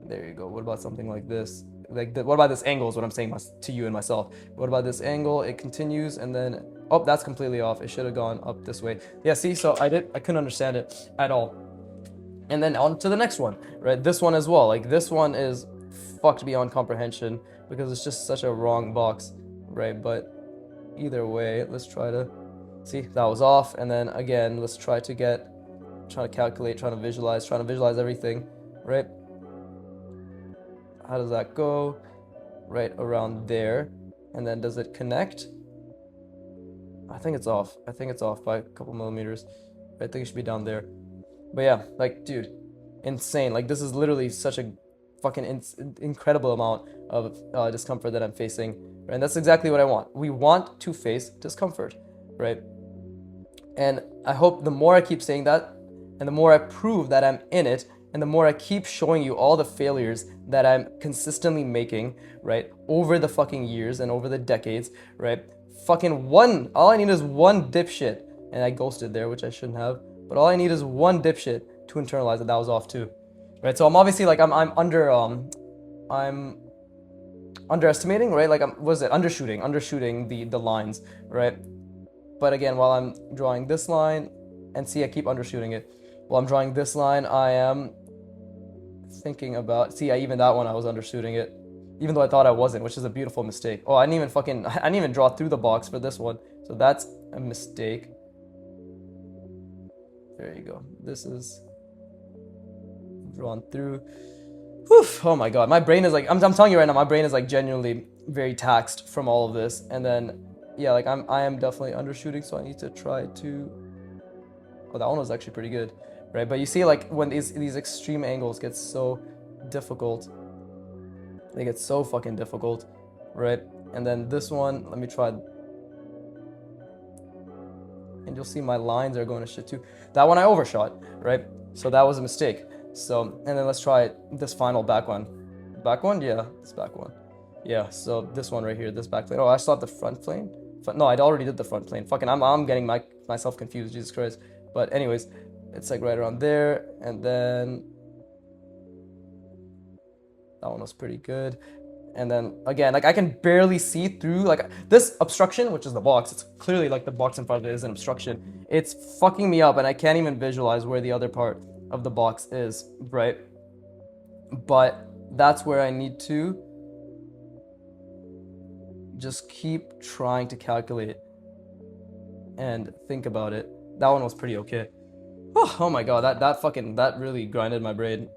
there you go. What about something like this? Like, what about this angle is what I'm saying to you and myself. What about this angle? It continues, and then, oh, that's completely off. It should have gone up this way. Yeah, see, so I couldn't understand it at all. And then on to the next one, right? This one as well. Like, this one is fucked beyond comprehension because it's just such a wrong box, right? But either way, let's try to, see, that was off. And then again, let's try to calculate, trying to visualize everything, right? How does that go? Right around there. And then does it connect? I think it's off. I think it's off by a couple millimeters. I think it should be down there. But yeah, like, dude, insane. Like, this is literally such a fucking incredible amount of discomfort that I'm facing. Right? And that's exactly what I want. We want to face discomfort, right? And I hope the more I keep saying that, and the more I prove that I'm in it, and the more I keep showing you all the failures that I'm consistently making, right, over the fucking years and over the decades, right, all I need is one dipshit, and I ghosted there, which I shouldn't have, but all I need is one dipshit to internalize that was off too, right? So I'm obviously, like, I'm underestimating, right? Like, undershooting the lines, right? But again, while I'm drawing this line, and see, I keep undershooting it. While I'm drawing this line, I am thinking about, see, even that one I was undershooting it, even though I thought I wasn't, which is a beautiful mistake. Oh, I didn't even draw through the box for this one, so that's a mistake. There you go. This is drawn through. Whew, oh my god, my brain is like, I'm telling you right now, my brain is like genuinely very taxed from all of this. And then, yeah, like I am definitely undershooting, so I need to try to, oh, that one was actually pretty good, right? But you see, like, when these extreme angles get so difficult, they get so fucking difficult, right? And then this one, let me try, and you'll see my lines are going to shit too. That one I overshot, right? So that was a mistake. So, and then let's try this final back one. Back one? Yeah, this back one. Yeah, so this one right here, this back plane. Oh, I still have the front plane? No, I already did the front plane. Fucking, I'm getting myself confused, Jesus Christ. But anyways, it's like right around there, and then that one was pretty good. And then again, like, I can barely see through, like, this obstruction, which is the box. It's clearly like the box in front of it is an obstruction. It's fucking me up, and I can't even visualize where the other part of the box is, right? But that's where I need to just keep trying to calculate and think about it. That one was pretty okay. Oh my god, that really grinded my brain.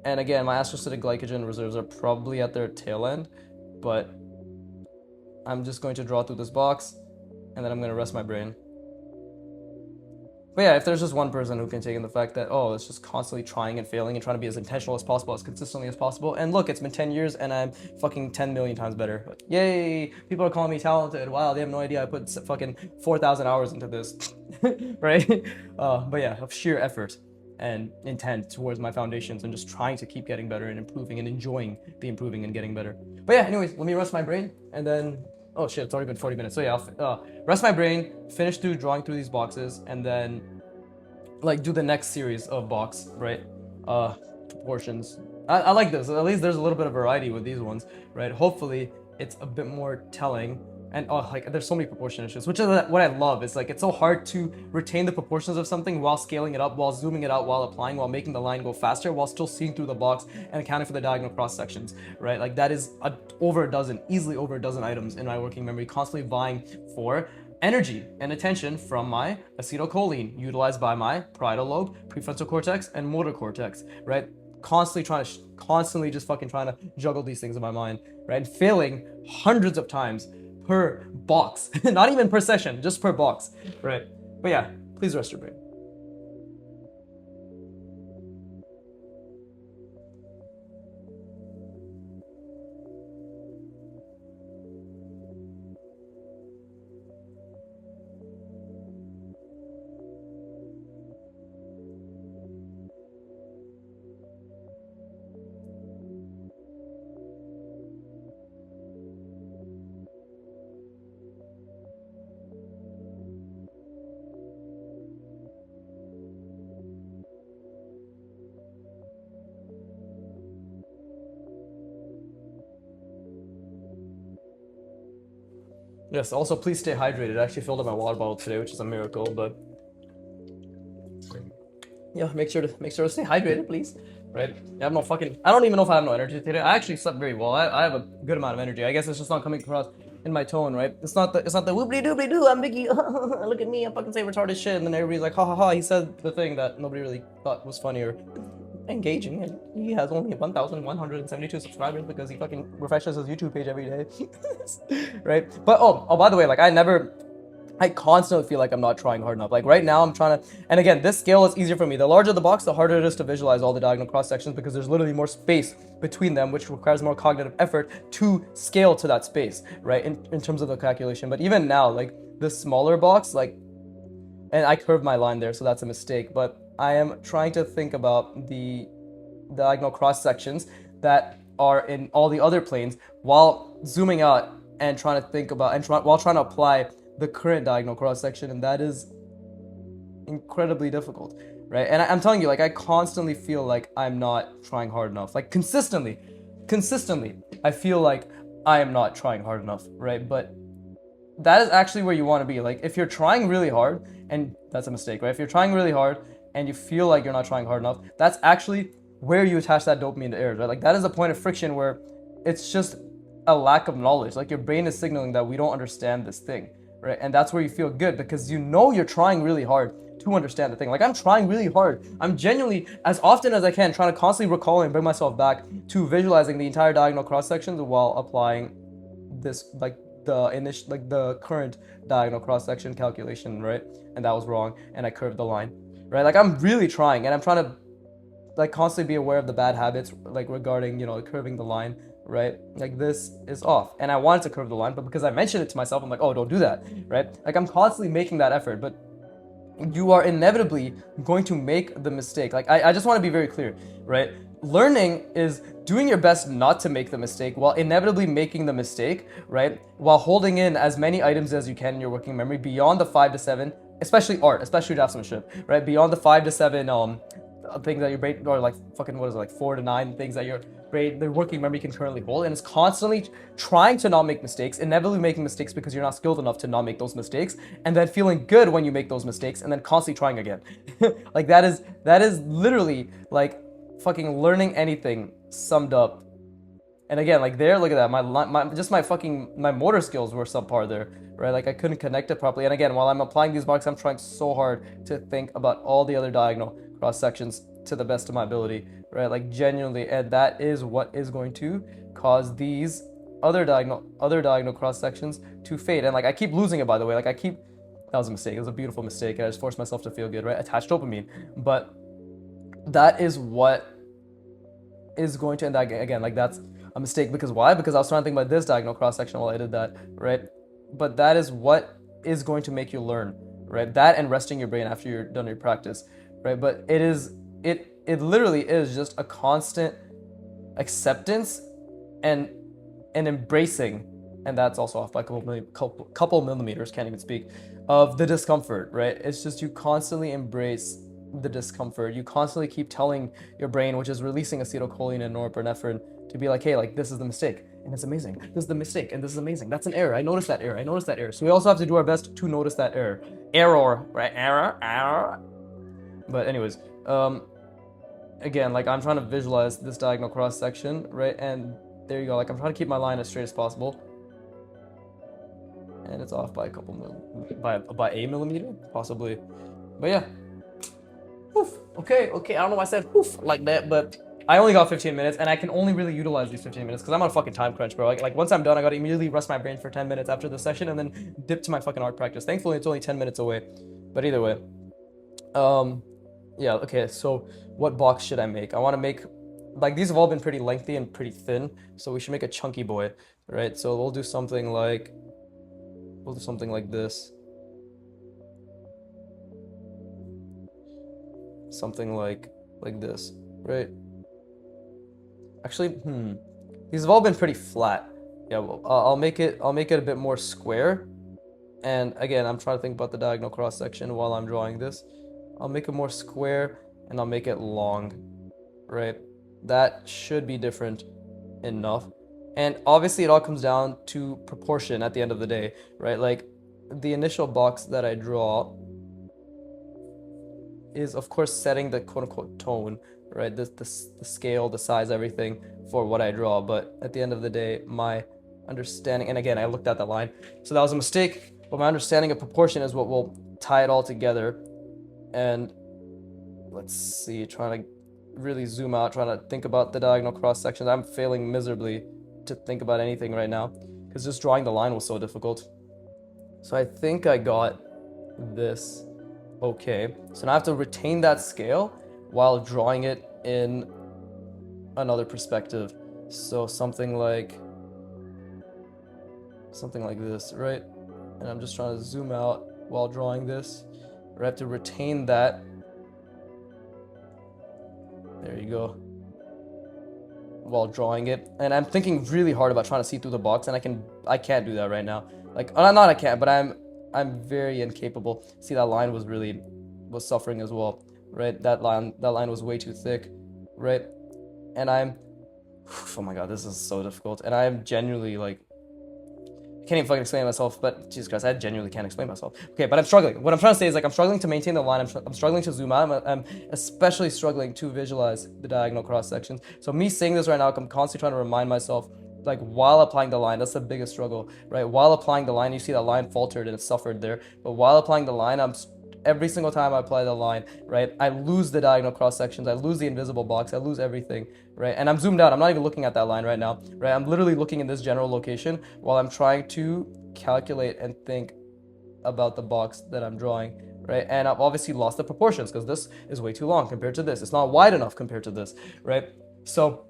And again, my astrocytic glycogen reserves are probably at their tail end, but I'm just going to draw through this box, and then I'm going to rest my brain. But yeah, if there's just one person who can take in the fact that, oh, it's just constantly trying and failing and trying to be as intentional as possible, as consistently as possible, and look, it's been 10 years and I'm fucking 10 million times better. But yay, people are calling me talented. Wow, they have no idea I put fucking 4,000 hours into this, right? But yeah, of sheer effort and intent towards my foundations and just trying to keep getting better and improving and enjoying the improving and getting better. But yeah, anyways, let me rest my brain, and then, oh shit, it's already been 40 minutes. So yeah, I'll rest my brain, finish through drawing through these boxes, and then like do the next series of box, right? Proportions. I like this. At least there's a little bit of variety with these ones, right? Hopefully it's a bit more telling. And like there's so many proportion issues, which is what I love. It's like it's so hard to retain the proportions of something while scaling it up, while zooming it out, while applying, while making the line go faster, while still seeing through the box and accounting for the diagonal cross sections, right? Like that is over a dozen, easily over a dozen items in my working memory, constantly vying for energy and attention from my acetylcholine, utilized by my parietal lobe, prefrontal cortex, and motor cortex, right? Constantly just fucking trying to juggle these things in my mind, right? And failing hundreds of times per box, not even per session, just per box, right? But yeah, please rest your brain. Yes, also please stay hydrated. I actually filled up my water bottle today, which is a miracle, but yeah, make sure to stay hydrated, please. Right? I don't even know if I have no energy today. I actually slept very well. I have a good amount of energy. I guess it's just not coming across in my tone, right? It's not the whoopty doopty doo, I'm Biggie. Look at me, I'm fucking saying retarded shit, and then everybody's like, ha ha ha, he said the thing that nobody really thought was funny or engaging, and he has only 1,172 subscribers because he fucking refreshes his YouTube page every day. Right? But by the way, like I constantly feel like I'm not trying hard enough. Like right now I'm trying to, and again, this scale is easier for me. The larger the box, the harder it is to visualize all the diagonal cross sections because there's literally more space between them, which requires more cognitive effort to scale to that space, right? In terms of the calculation. But even now, like the smaller box, like, and I curved my line there, so that's a mistake, but I am trying to think about the diagonal cross sections that are in all the other planes while zooming out and trying to think about, while trying to apply the current diagonal cross section, and that is incredibly difficult, right? And I'm telling you, like I constantly feel like I'm not trying hard enough. Like consistently, I feel like I am not trying hard enough, right? But that is actually where you want to be. Like if you're trying really hard, and that's a mistake, right? If you're trying really hard and you feel like you're not trying hard enough, that's actually where you attach that dopamine to errors, right? Like that is a point of friction where it's just a lack of knowledge. Like your brain is signaling that we don't understand this thing, right? And that's where you feel good because you know you're trying really hard to understand the thing. Like I'm trying really hard. I'm genuinely, as often as I can, trying to constantly recall and bring myself back to visualizing the entire diagonal cross sections while applying this, like the current diagonal cross section calculation, right? And that was wrong, and I curved the line, right? Like I'm really trying, and I'm trying to like constantly be aware of the bad habits, like regarding, curving the line, right? Like this is off, and I wanted to curve the line, but because I mentioned it to myself, I'm like, oh, don't do that, right? Like I'm constantly making that effort, but you are inevitably going to make the mistake. Like I just want to be very clear, right? Learning is doing your best not to make the mistake while inevitably making the mistake, right? While holding in as many items as you can in your working memory beyond the 5 to 7, especially art, especially draftsmanship, right? Beyond the 5 to 7 things that your brain, or like fucking what is it, like 4 to 9 things that your brain, the working memory can currently hold, and it's constantly trying to not make mistakes, inevitably making mistakes because you're not skilled enough to not make those mistakes, and then feeling good when you make those mistakes, and then constantly trying again. Like that is literally like fucking learning anything summed up. And again, like there, look at that. My motor skills were subpar there, right? Like I couldn't connect it properly. And again, while I'm applying these marks, I'm trying so hard to think about all the other diagonal cross sections to the best of my ability, right? Like genuinely, and that is what is going to cause these other diagonal cross sections to fade. And like I keep losing it, by the way. That was a mistake. It was a beautiful mistake. I just forced myself to feel good, right? Attached dopamine, but that is what is going to end up again. Like that's a mistake because why? Because I was trying to think about this diagonal cross section while I did that, right? But that is what is going to make you learn, right? That and resting your brain after you're done your practice, right? But it literally is just a constant acceptance and embracing, and that's also off by a couple millimeters, can't even speak, of the discomfort, right? It's just you constantly embrace the discomfort. You constantly keep telling your brain, which is releasing acetylcholine and norepinephrine, to be like, hey, like this is the mistake, and it's amazing. This is the mistake, and this is amazing. That's an error. I noticed that error. I noticed that error. So we also have to do our best to notice that error. Error, right? Error. But anyways, again, like I'm trying to visualize this diagonal cross section, right? And there you go. Like I'm trying to keep my line as straight as possible. And it's off by a couple by a millimeter, possibly. But yeah. Oof. Okay. I don't know why I said oof like that, but I only got 15 minutes, and I can only really utilize these 15 minutes because I'm on a fucking time crunch, bro. Like once I'm done, I gotta immediately rest my brain for 10 minutes after the session, and then dip to my fucking art practice. Thankfully, it's only 10 minutes away. But either way, yeah. Okay. So what box should I make? I want to make, like, these have all been pretty lengthy and pretty thin, so we should make a chunky boy, right? So we'll do something like this. Something like this, right? Actually, these have all been pretty flat. Yeah, well, I'll make it a bit more square. And again, I'm trying to think about the diagonal cross section while I'm drawing this. I'll make it more square, and I'll make it long, right? That should be different enough. And obviously it all comes down to proportion at the end of the day, right? Like the initial box that I draw is of course setting the quote-unquote tone, right? The scale, the size, everything for what I draw. But at the end of the day, my understanding, and again, I looked at that line, so that was a mistake, but my understanding of proportion is what will tie it all together. And let's see, trying to really zoom out, trying to think about the diagonal cross sections. I'm failing miserably to think about anything right now because just drawing the line was so difficult. So I think I got this okay. So now I have to retain that scale while drawing it in another perspective. So something like this, right? And I'm just trying to zoom out while drawing this. I have to retain that. There you go. While drawing it, and I'm thinking really hard about trying to see through the box, and I can't do that right now. Like, not I can't, but I'm very incapable. See, that line was suffering as well, right? That line was way too thick, right? And oh my god, this is so difficult. And I'm genuinely like, I can't even fucking explain myself, but Jesus Christ, I genuinely can't explain myself. Okay, but I'm struggling. What I'm trying to say is, like, I'm struggling to maintain the line. I'm struggling to zoom out. I'm especially struggling to visualize the diagonal cross sections. So me saying this right now, I'm constantly trying to remind myself, like, while applying the line, that's the biggest struggle, right? While applying the line, you see that line faltered and it suffered there. But while applying the line, every single time I apply the line, right, I lose the diagonal cross sections, I lose the invisible box, I lose everything, right? And I'm zoomed out, I'm not even looking at that line right now, right? I'm literally looking in this general location while I'm trying to calculate and think about the box that I'm drawing, right? And I've obviously lost the proportions because this is way too long compared to this. It's not wide enough compared to this, right? So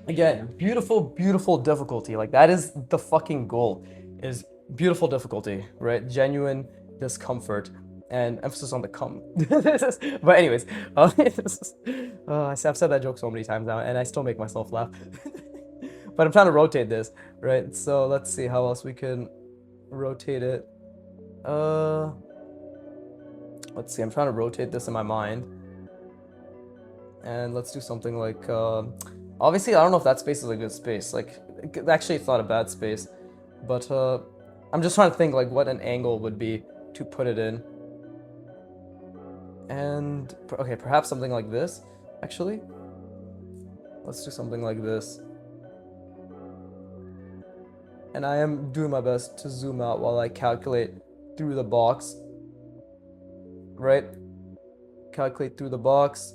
again, beautiful difficulty. Like, that is the fucking goal, is beautiful difficulty, right? Genuine discomfort. And emphasis on the cum. But anyways, I've said that joke so many times now, and I still make myself laugh. But I'm trying to rotate this, right? So let's see how else we can rotate it. Let's see. I'm trying to rotate this in my mind, and let's do something like. Obviously, I don't know if that space is a good space. Like, actually, it's not a bad space, but I'm just trying to think like what an angle would be to put it in. And, okay, perhaps something like this, actually. Let's do something like this. And I am doing my best to zoom out while I calculate through the box. Right? Calculate through the box.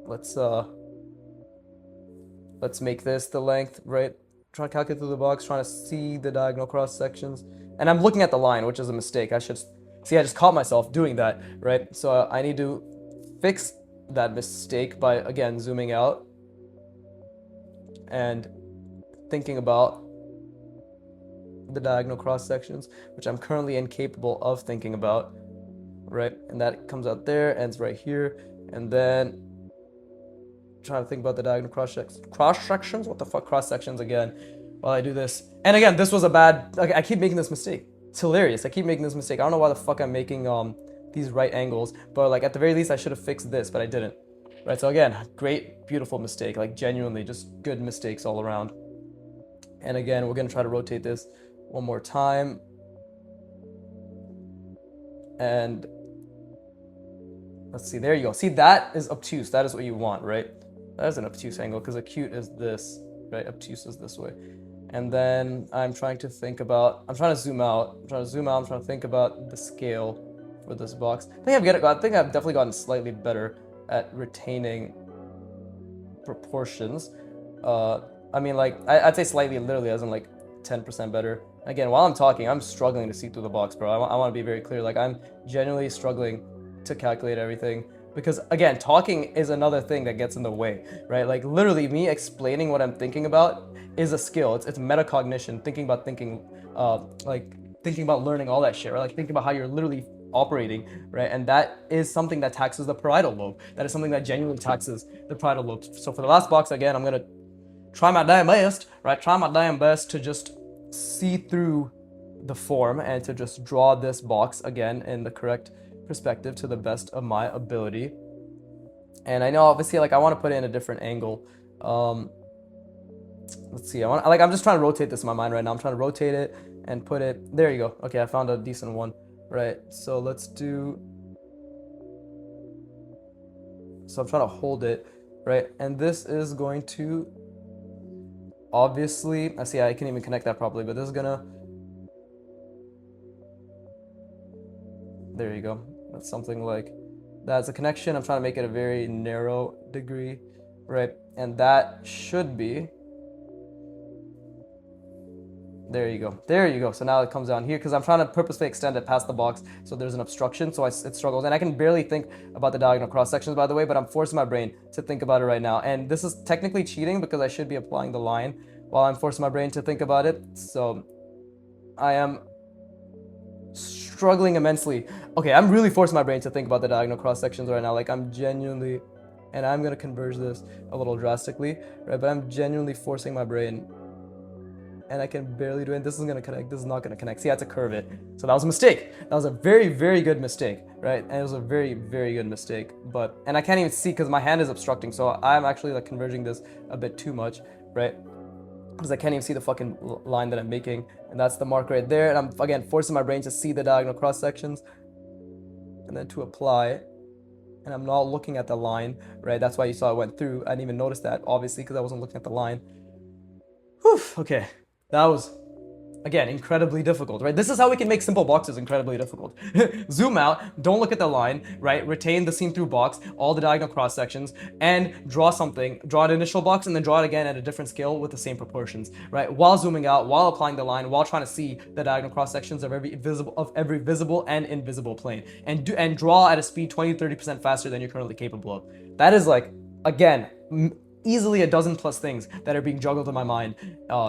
Let's make this the length, right? Trying to calculate through the box, trying to see the diagonal cross sections. And I'm looking at the line, which is a mistake. I just caught myself doing that, right? So I need to fix that mistake by, again, zooming out and thinking about the diagonal cross sections, which I'm currently incapable of thinking about, right? And that comes out there, ends right here, and then trying to think about the diagonal cross sections. What the fuck, cross sections again? While I do this, and again, this was a bad. I keep making this mistake. It's hilarious. I keep making this mistake. I don't know why the fuck I'm making these right angles, but like at the very least I should have fixed this, but I didn't. Right, so again, great, beautiful mistake, like genuinely just good mistakes all around. And again, we're gonna try to rotate this one more time. And let's see, there you go. See, that is obtuse. That is what you want, right? That is an obtuse angle because acute is this, right? Obtuse is this way. And then I'm trying to zoom out. I'm trying to think about the scale for this box. I think I've definitely gotten slightly better at retaining proportions. I mean, like, I'd say slightly, literally, as in like 10% better. Again, while I'm talking, I'm struggling to see through the box, bro. I want to be very clear. Like, I'm genuinely struggling to calculate everything because, again, talking is another thing that gets in the way, right? Like, literally, me explaining what I'm thinking about is a skill. It's metacognition, thinking about learning all that shit, right? Like, thinking about how you're literally operating, right? And that is something that taxes the parietal lobe. That is something that genuinely taxes the parietal lobe. So for the last box, again, I'm gonna try my damn best, right? Try my damn best to just see through the form and to just draw this box again in the correct perspective to the best of my ability. And I know obviously like I want to put it in a different angle. Let's see, I'm just trying to rotate this in my mind right now. I'm trying to rotate it and put it, there you go. Okay, I found a decent one, right? So I'm trying to hold it, right? And this is going to, obviously, I can't even connect that properly, but this is gonna, there you go. That's something like, that's a connection. I'm trying to make it a very narrow degree, right? And that should be, there you go. So now it comes down here because I'm trying to purposely extend it past the box so there's an obstruction, so it struggles. And I can barely think about the diagonal cross sections, by the way, but I'm forcing my brain to think about it right now. And this is technically cheating because I should be applying the line while I'm forcing my brain to think about it. So I am struggling immensely. Okay, I'm really forcing my brain to think about the diagonal cross sections right now. Like I'm genuinely, and I'm gonna converge this a little drastically, right? But I'm genuinely forcing my brain. And I can barely do it. This is gonna connect. This is not gonna connect. See, I had to curve it. So that was a mistake. That was a very, very good mistake, right? And it was a very, very good mistake. And I can't even see because my hand is obstructing. So I'm actually like converging this a bit too much, right? Because I can't even see the fucking line that I'm making. And that's the mark right there. And I'm, again, forcing my brain to see the diagonal cross sections. And then to apply. And I'm not looking at the line, right? That's why you saw it went through. I didn't even notice that, obviously, because I wasn't looking at the line. Whew, okay. That was, again, incredibly difficult, right? This is how we can make simple boxes incredibly difficult. Zoom out, don't look at the line, right? Retain the seen-through box, all the diagonal cross-sections, and draw an initial box, and then draw it again at a different scale with the same proportions, right? While zooming out, while applying the line, while trying to see the diagonal cross-sections of every visible and invisible plane, and draw at a speed 20-30% faster than you're currently capable of. That is like, again, easily a dozen plus things that are being juggled in my mind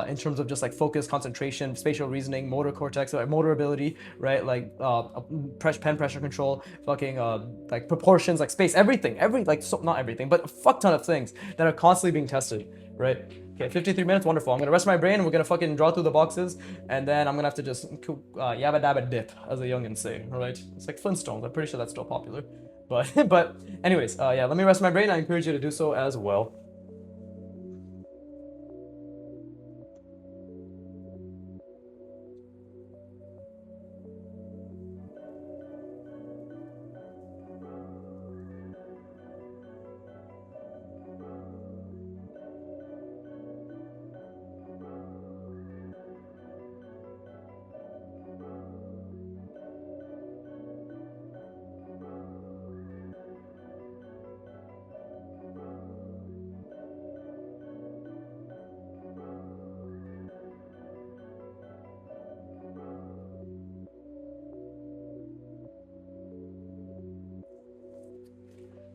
in terms of just like focus, concentration, spatial reasoning, motor cortex, motor ability, right? Like pen pressure control, fucking like proportions, like space, everything, not everything, but a fuck ton of things that are constantly being tested, right? Okay, 53 minutes, wonderful. I'm gonna rest my brain and we're gonna fucking draw through the boxes and then I'm gonna have to just yabba dabba dip, as the youngins say, right? It's like Flintstones, I'm pretty sure that's still popular. But anyways, yeah, let me rest my brain. I encourage you to do so as well.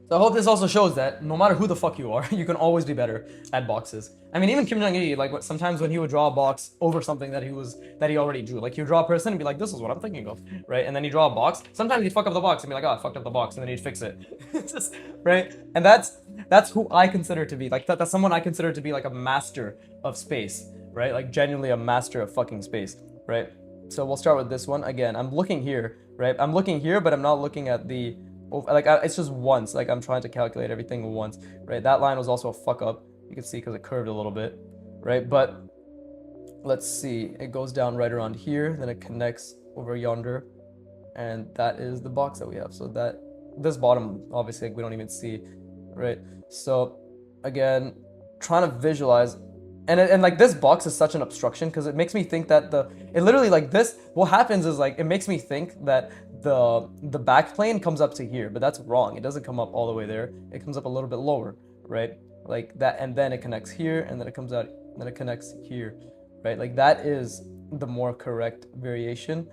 So I hope this also shows that no matter who the fuck you are, you can always be better at boxes. I mean, even Kim Jong-il, like sometimes when he would draw a box over something that he already drew, like he would draw a person and be like, this is what I'm thinking of, right? And then he'd draw a box. Sometimes he'd fuck up the box and be like, oh, I fucked up the box, and then he'd fix it, just, right? And that's who I consider to be like that's someone I consider to be like a master of space, right? Like genuinely a master of fucking space, right? So we'll start with this one again. I'm looking here, right? I'm looking here, but I'm not looking at the, it's just once. Like, I'm trying to calculate everything once, right? That line was also a fuck up. You can see because it curved a little bit, right? But let's see. It goes down right around here, then it connects over yonder, and that is the box that we have. So that this bottom, obviously, we don't even see, right? So again, trying to visualize, and like this box is such an obstruction because it makes me think that it literally like this, what happens is like it makes me think that the back plane comes up to here, but that's wrong. It doesn't come up all the way there. It comes up a little bit lower, right? Like that, and then it connects here, and then it comes out, and then it connects here, right? Like that is the more correct variation.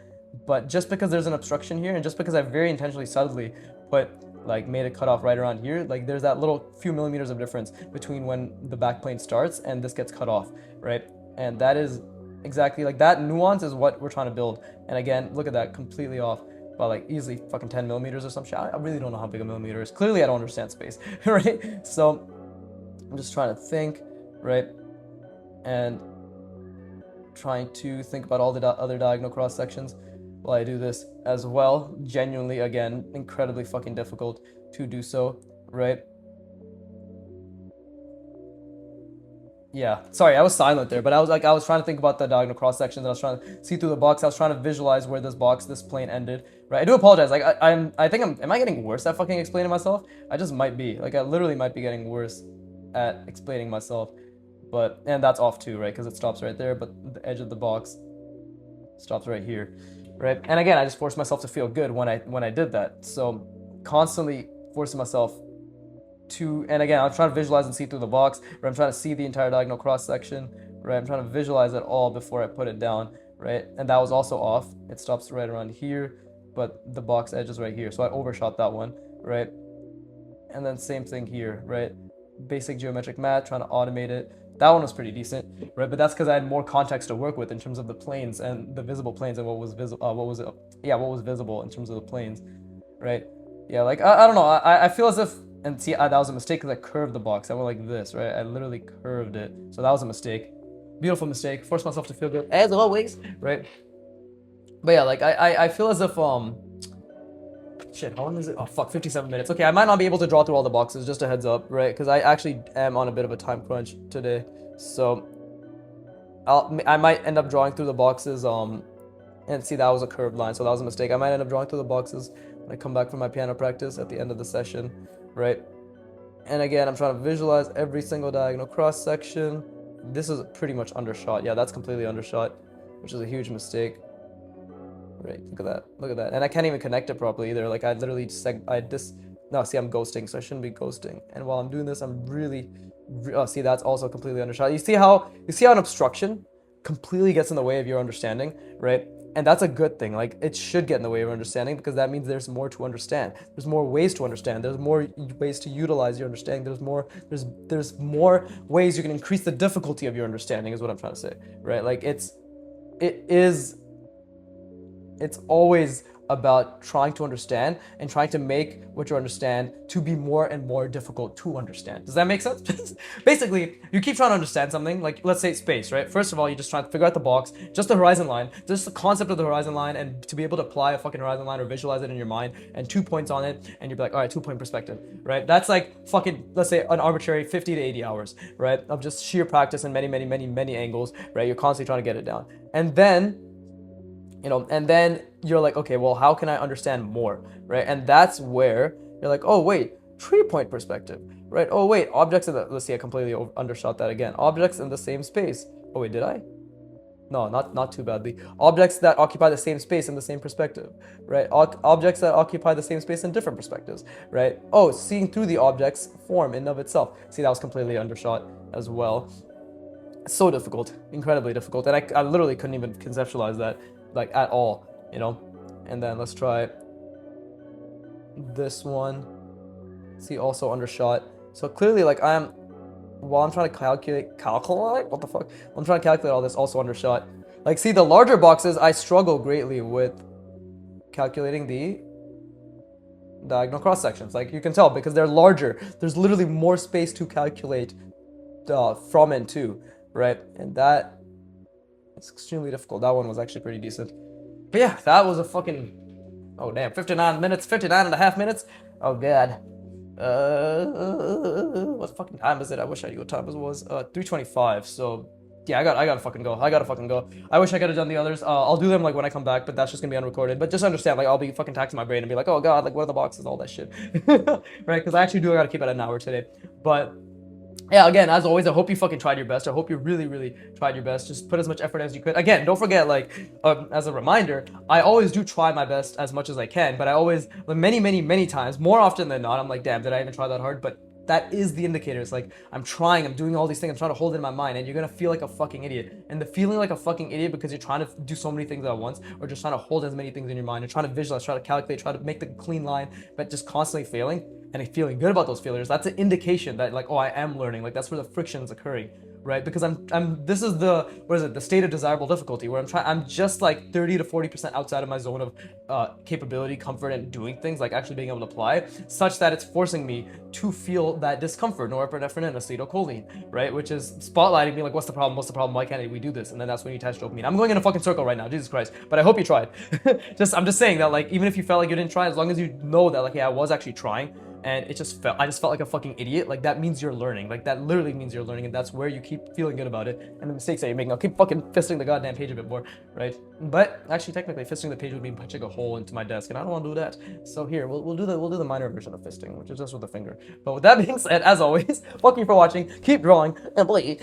But just because there's an obstruction here, and just because I very intentionally subtly made a cutoff right around here, like there's that little few millimeters of difference between when the back plane starts and this gets cut off, right? And that is exactly like that nuance is what we're trying to build. And again, look at that, completely off by like easily fucking 10 millimeters or some shit. I really don't know how big a millimeter is. Clearly I don't understand space, right? So I'm just trying to think, right? And trying to think about all the other diagonal cross sections while I do this as well. Genuinely, again, incredibly fucking difficult to do so, right? Yeah, sorry, I was silent there, but I was trying to think about the diagonal cross sections. I was trying to see through the box. I was trying to visualize where this plane ended, right? I do apologize. Like I think am I getting worse at fucking explaining myself? I just might be. Like I literally might be getting worse at explaining myself. And that's off too, right? Because it stops right there, but the edge of the box stops right here, right? And again, I just forced myself to feel good when I did that. So constantly forcing myself to, and again, I'm trying to visualize and see through the box, right? I'm trying to see the entire diagonal cross section, right? I'm trying to visualize it all before I put it down, right? And that was also off. It stops right around here, but the box edge is right here. So I overshot that one, right? And then same thing here, right? Basic geometric math, trying to automate it. That one was pretty decent, right? But that's because I had more context to work with in terms of the planes and the visible planes and what was visible. What was visible in terms of the planes, right? Yeah, like I don't know. I feel as if, and see, that was a mistake because I curved the box. I went like this, right? I literally curved it, so that was a mistake. Beautiful mistake. Forced myself to feel good as always, right? But yeah, like I feel as if shit, how long is it? Oh fuck, 57 minutes. Okay, I might not be able to draw through all the boxes, just a heads up, right? Because I actually am on a bit of a time crunch today. So I might end up drawing through the boxes, and see that was a curved line, so that was a mistake. I might end up drawing through the boxes when I come back from my piano practice at the end of the session, right? And again, I'm trying to visualize every single diagonal cross section. This is pretty much undershot. Yeah, that's completely undershot, which is a huge mistake. Right, look at that, and I can't even connect it properly either. Like I literally just no, see, I'm ghosting, so I shouldn't be ghosting. And while I'm doing this, I'm really, see, that's also completely undershot. You see how an obstruction completely gets in the way of your understanding, right? And that's a good thing. Like it should get in the way of understanding because that means there's more to understand. There's more ways to understand. There's more ways to utilize your understanding. There's more ways you can increase the difficulty of your understanding is what I'm trying to say, right? Like it's always about trying to understand and trying to make what you understand to be more and more difficult to understand. Does that make sense? Basically, you keep trying to understand something, like let's say space, right? First of all, you're just trying to figure out the box, just the horizon line, just the concept of the horizon line, and to be able to apply a fucking horizon line or visualize it in your mind and 2 points on it, and you'll be like, all right, 2-point perspective, right? That's like fucking, let's say an arbitrary 50 to 80 hours, right? Of just sheer practice and many angles, right? You're constantly trying to get it down. And then you're like, okay, well, how can I understand more, right? And that's where you're like, oh, wait, 3-point perspective, right? Oh, wait, objects in the, let's see, I completely undershot that again. Objects in the same space. Oh, wait, did I? No, not too badly. Objects that occupy the same space in the same perspective, right? Objects that occupy the same space in different perspectives, right? Oh, seeing through the object's form in and of itself. See, that was completely undershot as well. So difficult, incredibly difficult. And I literally couldn't even conceptualize that, like, at all, And then let's try this one. See, also undershot. So clearly, like, while I'm trying to calculate, what the fuck? I'm trying to calculate all this, also undershot. Like, see, the larger boxes, I struggle greatly with calculating the diagonal cross sections. Like, you can tell because they're larger. There's literally more space to calculate from and to, right? And that is extremely difficult. That one was actually pretty decent. But yeah, that was a fucking Oh damn, 59 minutes, 59 and a half minutes. Oh god. What fucking time is it? I wish I knew what time it was. 3:25. So yeah, I gotta fucking go. I gotta fucking go. I wish I could have done the others. I'll do them like when I come back, but that's just gonna be unrecorded. But just understand, like I'll be fucking taxing my brain and be like, oh god, like what are the boxes, all that shit, right? Because I actually do gotta keep it at an hour today. But yeah, again, as always, I hope you fucking tried your best. I hope you really, really tried your best. Just put as much effort as you could. Again, don't forget, like, as a reminder, I always do try my best as much as I can, but I always, many, many, many times, more often than not, I'm like, damn, did I even try that hard? But that is the indicator. It's like, I'm trying, I'm doing all these things, I'm trying to hold it in my mind, and you're gonna feel like a fucking idiot. And the feeling like a fucking idiot because you're trying to do so many things at once, or just trying to hold as many things in your mind, and trying to visualize, try to calculate, try to make the clean line, but just constantly failing, and feeling good about those failures, that's an indication that like, oh, I am learning. Like that's where the friction is occurring, right? Because this is the, what is it, the state of desirable difficulty, where I'm just like 30 to 40% outside of my zone of capability, comfort, and doing things, like actually being able to apply, such that it's forcing me to feel that discomfort, norepinephrine and acetylcholine, right? Which is spotlighting me like, what's the problem? What's the problem? Why can't we do this? And then that's when you test dopamine. I'm going in a fucking circle right now, Jesus Christ. But I hope you tried. I'm just saying that, like, even if you felt like you didn't try, as long as you know that, like, yeah, I was actually trying, and I just felt like a fucking idiot, like that means you're learning. Like that literally means you're learning, and that's where you keep feeling good about it. And the mistakes that you're making, I'll keep fucking fisting the goddamn page a bit more, right? But actually, technically, fisting the page would mean punching a hole into my desk, and I don't want to do that. So here, we'll do the minor version of fisting, which is just with the finger. But with that being said, as always, fuck you for watching. Keep drawing and play.